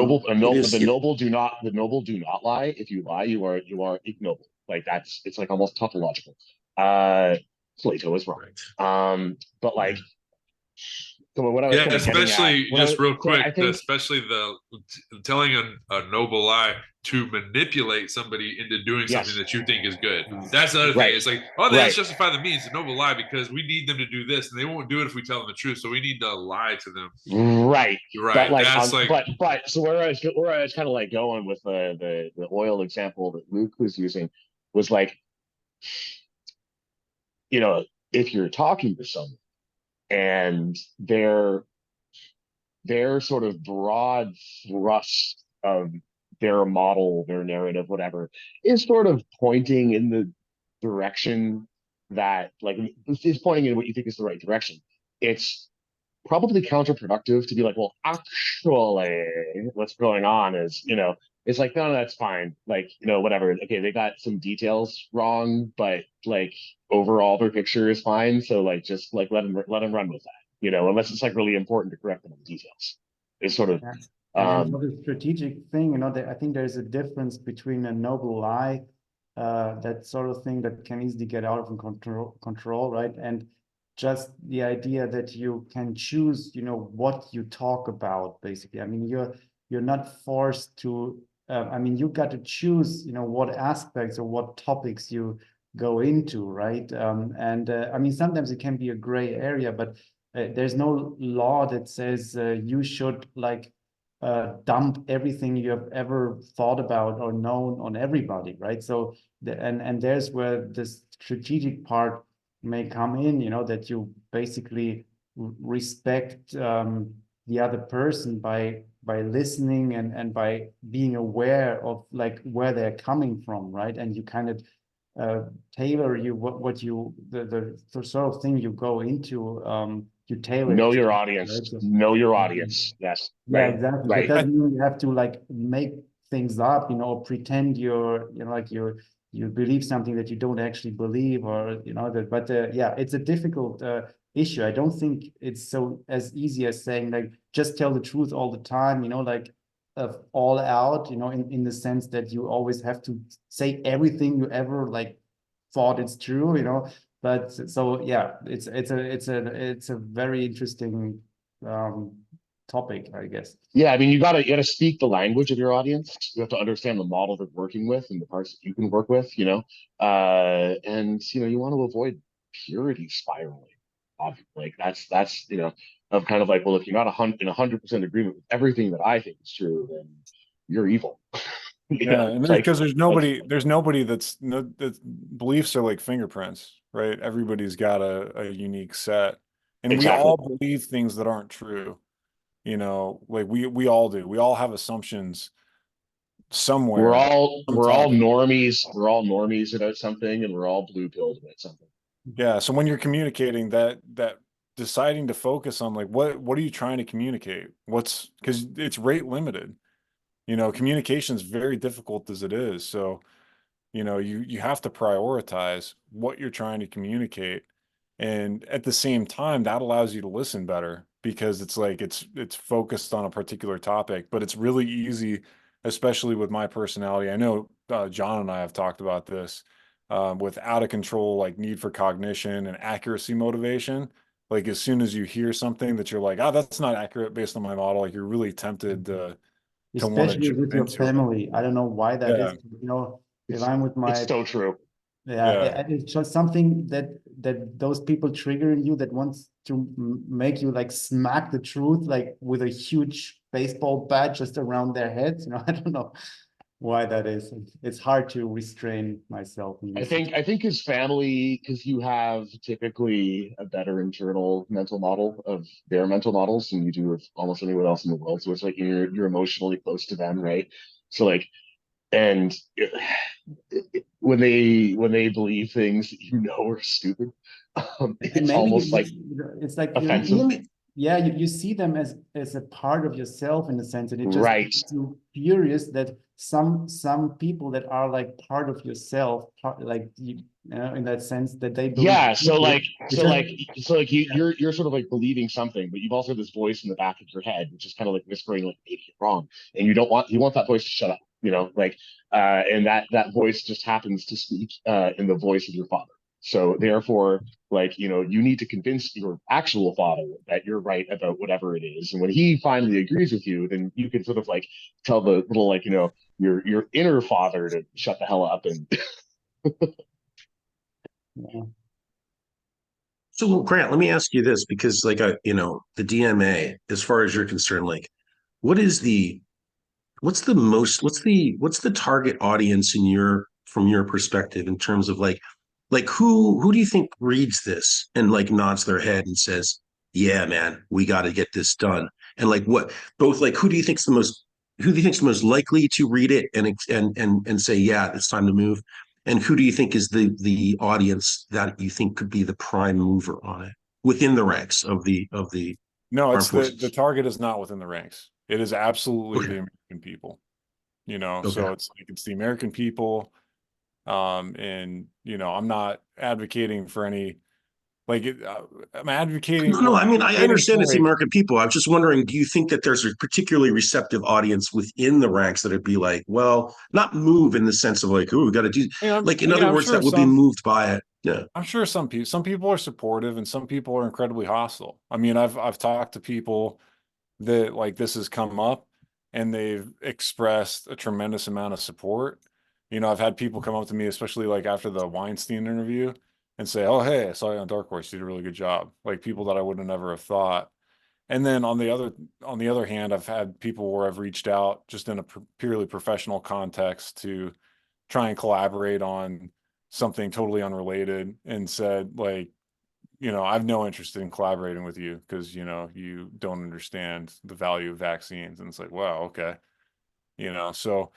is, the noble do not lie. If you lie, you are ignoble. Like it's like almost tautological. Plato is wrong. But like, so what I was Yeah, kind of getting at, especially just real quick, I think, especially the telling a noble lie to manipulate somebody into doing something yes, that you think is good. That's the other right, thing. It's like, oh, right, let's justify the means, a noble lie, because we need them to do this, and they won't do it if we tell them the truth. So we need to lie to them. right. You're right. But like, That's like, but so where I was kind of like going with the oil example that Luke was using was like, if you're talking to someone and their sort of broad thrust of their model, their narrative, whatever, is sort of pointing in the direction that, like, is pointing in what you think is the right direction. It's probably counterproductive to be like, well, actually, what's going on is, it's like, no, that's fine. Like, whatever. Okay, they got some details wrong, but like overall their picture is fine. So like, just like let them run with that. Unless it's like really important to correct them on the details. It's sort of, Yeah. And for the strategic thing, I think there's a difference between a noble lie, that sort of thing that can easily get out of control, right? And just the idea that you can choose, what you talk about, basically. I mean, you're not forced to. I mean, you got to choose, what aspects or what topics you go into, right? And I mean, sometimes it can be a gray area, but there's no law that says you should like dump everything you have ever thought about or known on everybody, right? So and there's where the strategic part may come in, that you basically respect the other person by listening and by being aware of like where they're coming from, right? And you kind of tailor what you the sort of thing you go into, you tailor know it, your audience, right? So, know your audience. Yes, yeah, right, exactly. That right. doesn't mean you have to like make things up, or pretend like you believe something that you don't actually believe, or that. But yeah, it's a difficult issue. I don't think it's so as easy as saying like just tell the truth all the time. Like all out. In the sense that you always have to say everything you ever like thought it's true. But so yeah, it's a very interesting topic, I guess. Yeah, I mean, you gotta speak the language of your audience. You have to understand the model they're working with and the parts that you can work with. And you want to avoid purity spiraling. Like that's of kind of like, well, if you're not 100% agreement with everything that I think is true, then you're evil. Yeah, and Like because there's nobody that beliefs are like fingerprints, right? Everybody's got a unique set, and we exactly. all believe things that aren't true. Like we all do. We all have assumptions somewhere We're on all some we're all topic. normies. We're all normies about something, and we're all blue pilled about something. Yeah, so when you're communicating that deciding to focus on like what are you trying to communicate? Because it's rate limited. Communication is very difficult as it is. So, you have to prioritize what you're trying to communicate. And at the same time, that allows you to listen better because it's like it's focused on a particular topic, but it's really easy, especially with my personality. I know John and I have talked about this with out of control, like need for cognition and accuracy motivation. Like as soon as you hear something that you're like, oh, that's not accurate based on my model, like you're really tempted to want to Especially jump with your into it. family. I don't know why that is. Yeah. If I'm with It's my so true. Yeah, it's just something that those people trigger in you that wants to make you like smack the truth like with a huge baseball bat just around their heads. You know, I don't know why that is. It's hard to restrain myself in I this think his family, because you have typically a better internal mental model of their mental models than you do of almost anyone else in the world. So it's like you're emotionally close to them, right? So like, and when they believe things that you know are stupid, and it's maybe almost like it's like offensive. yeah, you see them as a part of yourself in a sense, and it just Right. makes you curious that some people that are like part of yourself, like you know, in that sense that they believe Yeah. it just So like you're sort of like believing something, but you've also this voice in the back of your head, which is kind of like whispering like maybe you're wrong, and you want that voice to shut up, you know, like and that voice just happens to speak in the voice of your father. So therefore, like, you know, you need to convince your actual father that you're right about whatever it is. And when he finally agrees with you, then you can sort of like tell the little, like, you know, your inner father to shut the hell up. And yeah. So Grant, let me ask you this, because like you know, the DMA, as far as you're concerned, like what is the what's the target audience in your from your perspective in terms of like who do you think reads this and like nods their head and says, yeah, man, we got to get this done? And like what both like who do you think's the most likely to read it and say, yeah, it's time to move? And who do you think is the audience that you think could be the prime mover on it within the ranks of the No, armed it's the forces? target is not within the ranks. It is absolutely the Okay. American people, you know. Okay. So it's like it's the American people. And you know, I'm not advocating for any like I'm advocating No, I mean, I advocating understand for it's the a American people. I'm just wondering, do you think that there's a particularly receptive audience within the ranks that would be like, well, not move in the sense of like, oh, we got to do, like, in yeah, other I'm words, sure that would be some moved by it. Yeah. I'm sure some people are supportive and some people are incredibly hostile. I mean, I've talked to people that like this has come up and they've expressed a tremendous amount of support. You know, I've had people come up to me, especially like after the Weinstein interview, and say, "Oh, hey, I saw you on Dark Horse. You did a really good job." Like people that I would have never have thought. And then on the other hand, I've had people where I've reached out just in a purely professional context to try and collaborate on something totally unrelated and said like, you know, I have no interest in collaborating with you because, you know, you don't understand the value of vaccines. And it's like, wow, okay. You know, so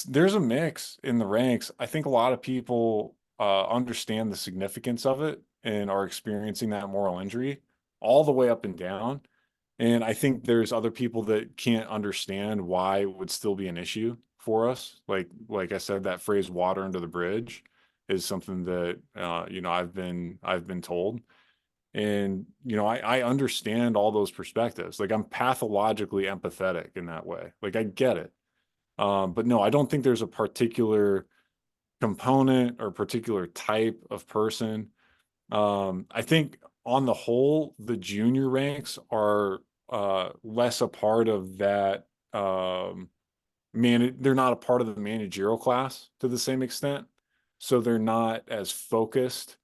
there's a mix in the ranks. I think a lot of people understand the significance of it and are experiencing that moral injury all the way up and down. And I think there's other people that can't understand why it would still be an issue for us. Like I said, that phrase "water under the bridge" is something that you know, I've been told. And you know, I understand all those perspectives. Like I'm pathologically empathetic in that way. Like I get it. But no, I don't think there's a particular component or particular type of person. I think on the whole, the junior ranks are less a part of that they're not a part of the managerial class to the same extent. So they're not as focused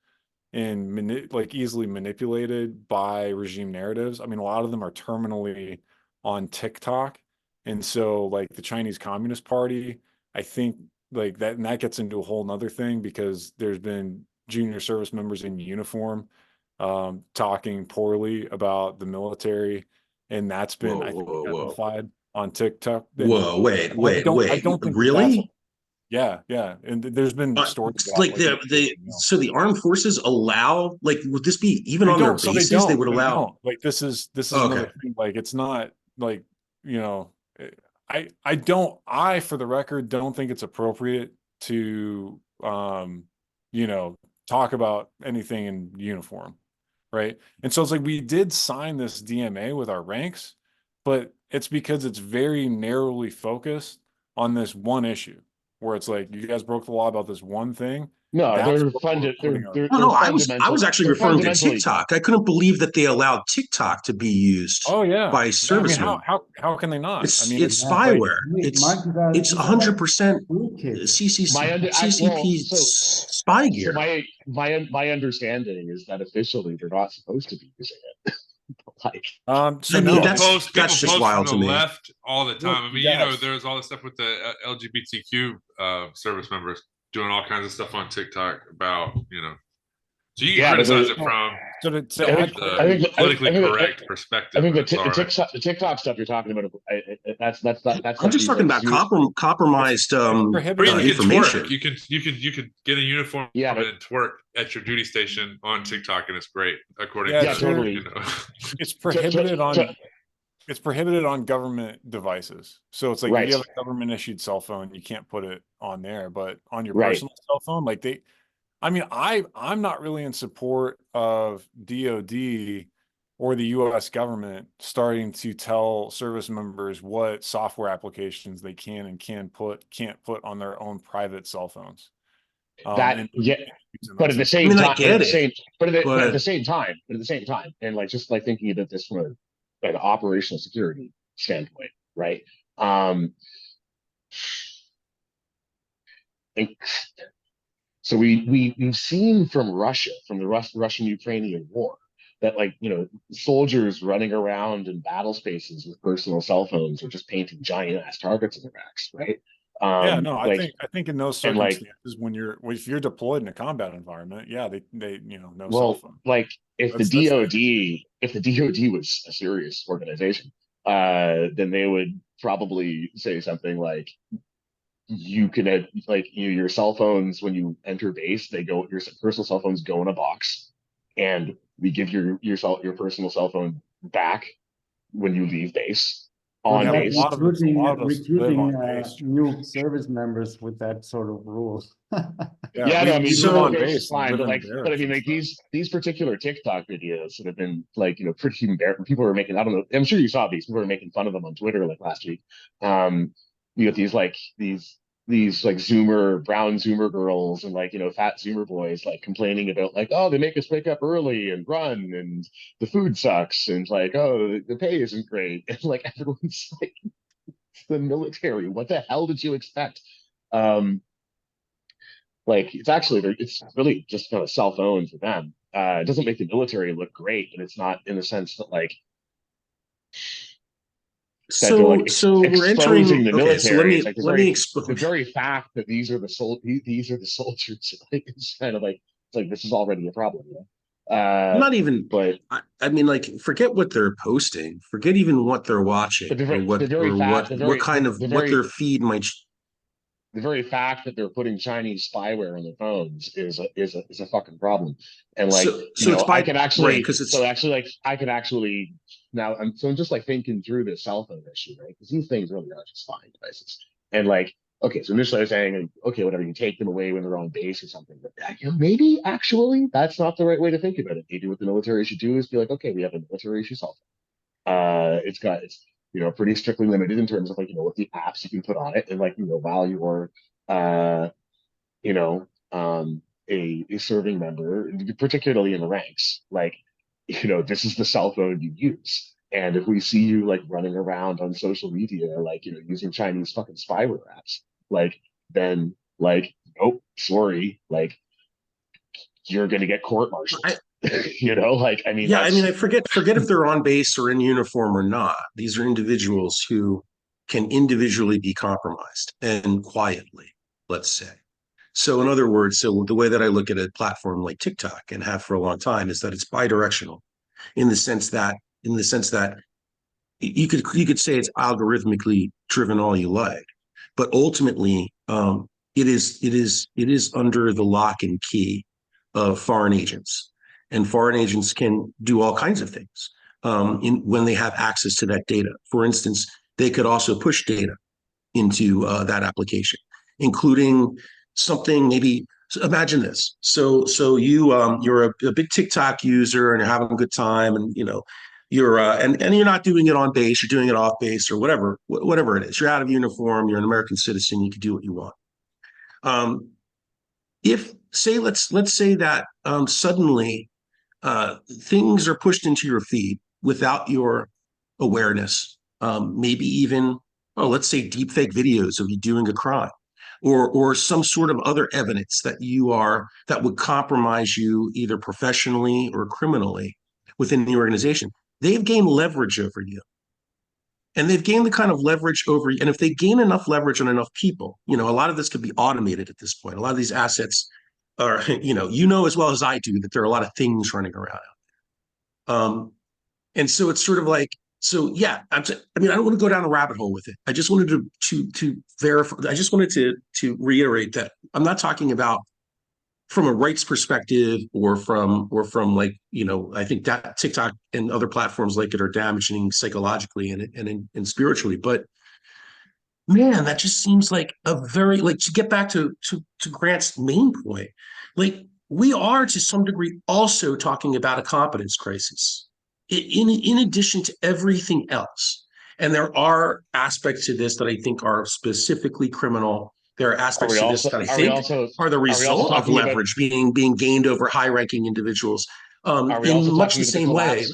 and like easily manipulated by regime narratives. I mean, a lot of them are terminally on TikTok. And so like the Chinese Communist Party, I think like that, and that gets into a whole nother thing because there's been junior service members in uniform talking poorly about the military. And that's been, Whoa, I think, whoa, whoa. amplified on TikTok. And Whoa, wait, I wait. don't think that that's, Really? yeah, yeah. And there's been stories about Like like, the you know, so the armed forces allow, like, would this be even they on their don't. So bases? They would They allow. don't. Like this is Oh, another okay. thing. Like it's not like, you know, I don't for the record don't think it's appropriate to you know, talk about anything in uniform, right? And so it's like we did sign this DMA with our ranks, but it's because it's very narrowly focused on this one issue, where it's like, you guys broke the law about this one thing. No, That's they're what we're funded. putting on. Oh no, I was fundamental. actually They're referring to fundamentally. TikTok. I couldn't believe that they allowed TikTok to be used Oh yeah. by Yeah, I mean, servicemen. how can they not? It's I mean, it's Yeah, like, spyware. It's 100% CCP spy So gear. my understanding is that officially they're not supposed to be using it. Like, so I mean, no, that's People just post wild from to the me. left all the time. I mean, yes. there's all this stuff with the LGBTQ service members doing all kinds of stuff on TikTok about, so you can criticize it from So to the politically correct perspective. I think and it's all right. the TikTok stuff you're talking about, that's I'm just talking about compromised Or even information. you could get a uniform Yeah, and twerk at your duty station on TikTok, and it's great according Yeah, to totally. it's prohibited it's prohibited on government devices. So it's like, if Right. you have a government issued cell phone, you can't put it on there, but on your Right. personal cell phone, like I'm not really in support of DoD or the US government starting to tell service members what software applications they can and can't put on their own private cell phones. But at the same I mean, time, I get it, but at the same time, and like, just like thinking about this from an operational security standpoint, right? And so we've seen from Russia, from the Russian-Ukrainian war, that, like, soldiers running around in battle spaces with personal cell phones or just painting giant ass targets on their backs, right? Yeah, no, I like, think in those and, like, circumstances, if you're deployed in a combat environment, yeah, they no cell well, phone. like, if That's the DoD was a serious organization, then they would probably say something like, you can have, like, your cell phones, when you enter base, your personal cell phones go in a box, and we give your personal cell phone back when you leave base. On We're not base, a lot of us live recruiting on base. new service members with that sort of rule. yeah, no, I mean, we live on base, fine, but I mean, like, these particular TikTok videos that have been, like, pretty embarrassing. People are making, I don't know, I'm sure you saw these. People were making fun of them on Twitter, like, last week. You got these like brown Zoomer girls and, like, fat Zoomer boys, like, complaining about, like, oh, they make us wake up early and run, and the food sucks, and, like, oh, the pay isn't great, and, like, everyone's like, it's the military. What the hell did you expect? Like, it's really just kind of self-owned for them. It doesn't make the military look great, and it's not in the sense that, like, so we're entering. Okay, so let me explain. The very fact that these are the soldiers, like, it's kind of like, it's like, this is already a problem. Not even, but I mean, like, forget what they're posting, forget even what they're watching, or what their feed might. The very fact that they're putting Chinese spyware on their phones is a fucking problem. And, like, I could actually, now I'm just, like, thinking through the cell phone issue, right? Because these things really are just spying devices. And, like, okay, so initially I was saying, okay, whatever, you take them away when they're on base or something, but maybe actually that's not the right way to think about it. Maybe what the military should do is be like, okay, we have a military issue cell phone. It's pretty strictly limited in terms of, like, what the apps you can put on it, and, like, while you're a serving member, particularly in the ranks, like, this is the cell phone you use. And if we see you, like, running around on social media, like, using Chinese fucking spyware apps, like, then, like, oh, sorry, like, you're gonna get court-martialed. Like, I mean, I forget if they're on base or in uniform or not. These are individuals who can individually be compromised, and quietly, let's say. So in other words, so the way that I look at a platform like TikTok, and have for a long time, is that it's bidirectional, in the sense that you could say it's algorithmically driven all you like, but ultimately it is under the lock and key of foreign agents. And foreign agents can do all kinds of things when they have access to that data. For instance, they could also push data into that application, including something, maybe. So imagine this. So you're a big TikTok user, and you're having a good time, and you're and you're not doing it on base, you're doing it off base, or whatever it is. You're out of uniform, you're an American citizen, you can do what you want. If say let's say that suddenly things are pushed into your feed without your awareness, maybe even, oh, let's say deepfake videos of you doing a crime, or some sort of other evidence that would compromise you either professionally or criminally within the organization. They've gained leverage over you. And they've gained the kind of leverage over, and if they gain enough leverage on enough people, a lot of this could be automated at this point. A lot of these assets are, as well as I do that there are a lot of things running around. And so it's sort of like, so yeah, I don't want to go down a rabbit hole with it. I just wanted to verify. I just wanted to reiterate that I'm not talking about from a rights perspective or from like, I think that TikTok and other platforms like it are damaging psychologically and spiritually. But man, that just seems like a very, like, to get back to Grant's main point, like, we are to some degree also talking about a competence crisis in addition to everything else. And there are aspects to this that I think are specifically criminal. There are aspects to this that I think are the result of leverage being gained over high-ranking individuals. In much the same way.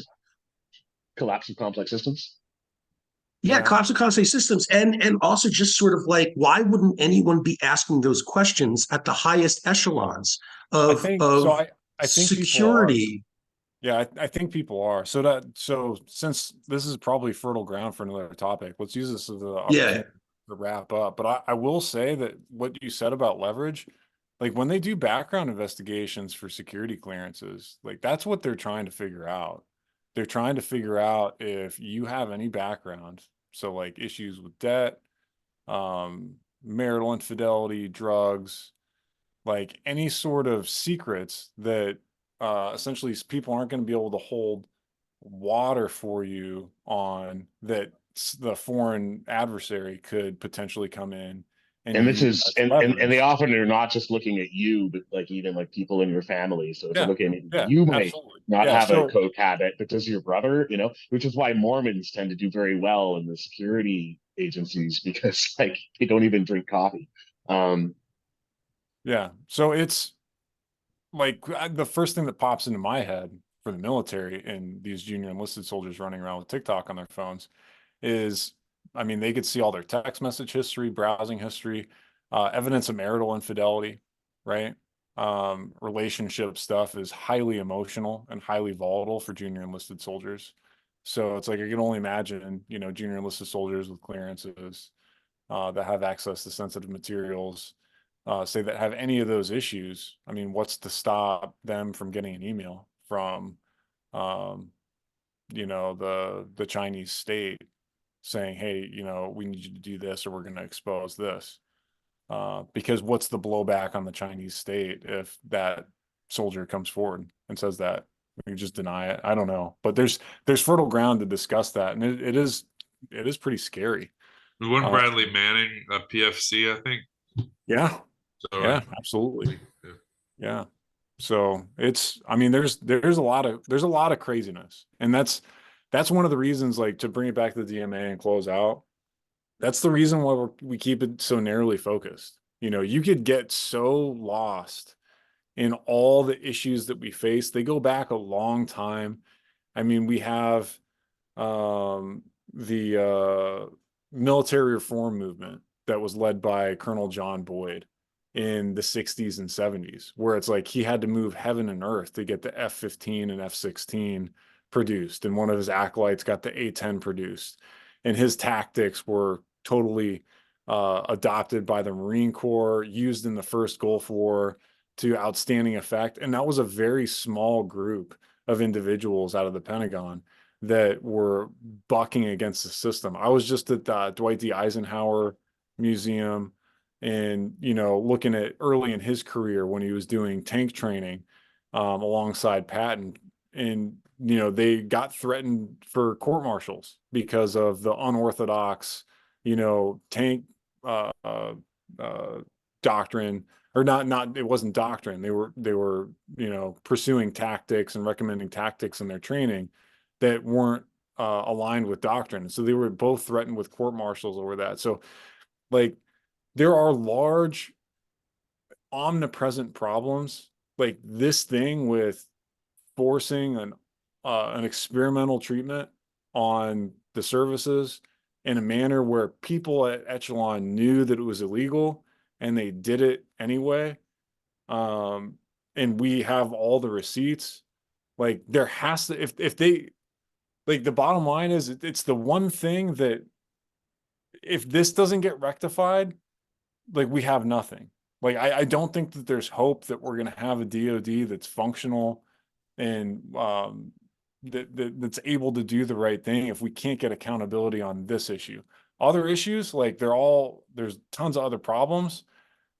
Collapse of complex systems? Yeah, collapse of complex systems. And also just sort of like, why wouldn't anyone be asking those questions at the highest echelons of security? Yeah, I think people are. So since this is probably fertile ground for another topic, let's use this as the opportunity to wrap up. But I will say that what you said about leverage, like when they do background investigations for security clearances, like that's what they're trying to figure out. They're trying to figure out if you have any background. So like issues with debt, marital infidelity, drugs, like any sort of secrets that essentially people aren't going to be able to hold water for you on, that the foreign adversary could potentially come in and this is and they often are not just looking at you, but like even like people in your family. So if they're looking at you might not have a coke habit, but does your brother, which is why Mormons tend to do very well in the security agencies, because like they don't even drink coffee. So it's like the first thing that pops into my head for the military and these junior enlisted soldiers running around with TikTok on their phones is, I mean, they could see all their text message history, browsing history, evidence of marital infidelity, right? Relationship stuff is highly emotional and highly volatile for junior enlisted soldiers. So it's like, I can only imagine, junior enlisted soldiers with clearances that have access to sensitive materials, say that have any of those issues. I mean, what's to stop them from getting an email from, the Chinese state saying, hey, we need you to do this or we're going to expose this? Because what's the blowback on the Chinese state if that soldier comes forward and says that? We just deny it. I don't know, but there's fertile ground to discuss that, and it is pretty scary. Wasn't Bradley Manning a PFC, I think? Yeah. So, yeah, absolutely. Yeah. So it's, I mean, there's a lot of craziness, and that's one of the reasons, like, to bring it back to the DMA and close out. That's the reason why we keep it so narrowly focused. You could get so lost in all the issues that we face. They go back a long time. I mean, we have the military reform movement that was led by Colonel John Boyd in the 60s and 70s, where it's like he had to move heaven and earth to get the F-15 and F-16 produced, and one of his acolytes got the A-10 produced, and his tactics were totally adopted by the Marine Corps, used in the first Gulf War to outstanding effect. And that was a very small group of individuals out of the Pentagon that were bucking against the system. I was just at the Dwight D. Eisenhower Museum, and looking at early in his career when he was doing tank training alongside Patton, and they got threatened for court martials because of the unorthodox tank doctrine, or not it wasn't doctrine. They were pursuing tactics and recommending tactics in their training that weren't aligned with doctrine. So they were both threatened with court martials over that. So, like, there are large omnipresent problems, like this thing with forcing an experimental treatment on the services in a manner where people at Echelon knew that it was illegal and they did it anyway. And we have all the receipts. Like there has to, if they, like the bottom line is it's the one thing that if this doesn't get rectified, like we have nothing. Like I don't think that there's hope that we're going to have a DoD that's functional and that's able to do the right thing if we can't get accountability on this issue. Other issues, like there's tons of other problems.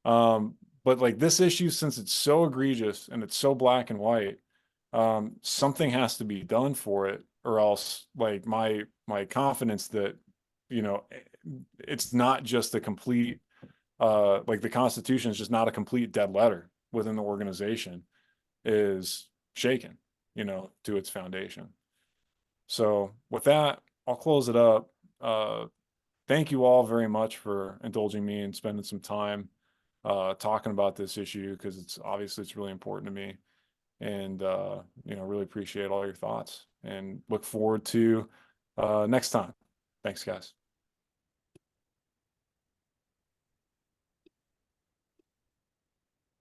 But like this issue, since it's so egregious and it's so black and white, something has to be done for it, or else like my confidence that, you know, it's not just a complete, like the Constitution is just not a complete dead letter within the organization is shaken, you know, to its foundation. So with that, I'll close it up. Thank you all very much for indulging me and spending some time talking about this issue, because it's really important to me. And you know, really appreciate all your thoughts and look forward to next time. Thanks, guys.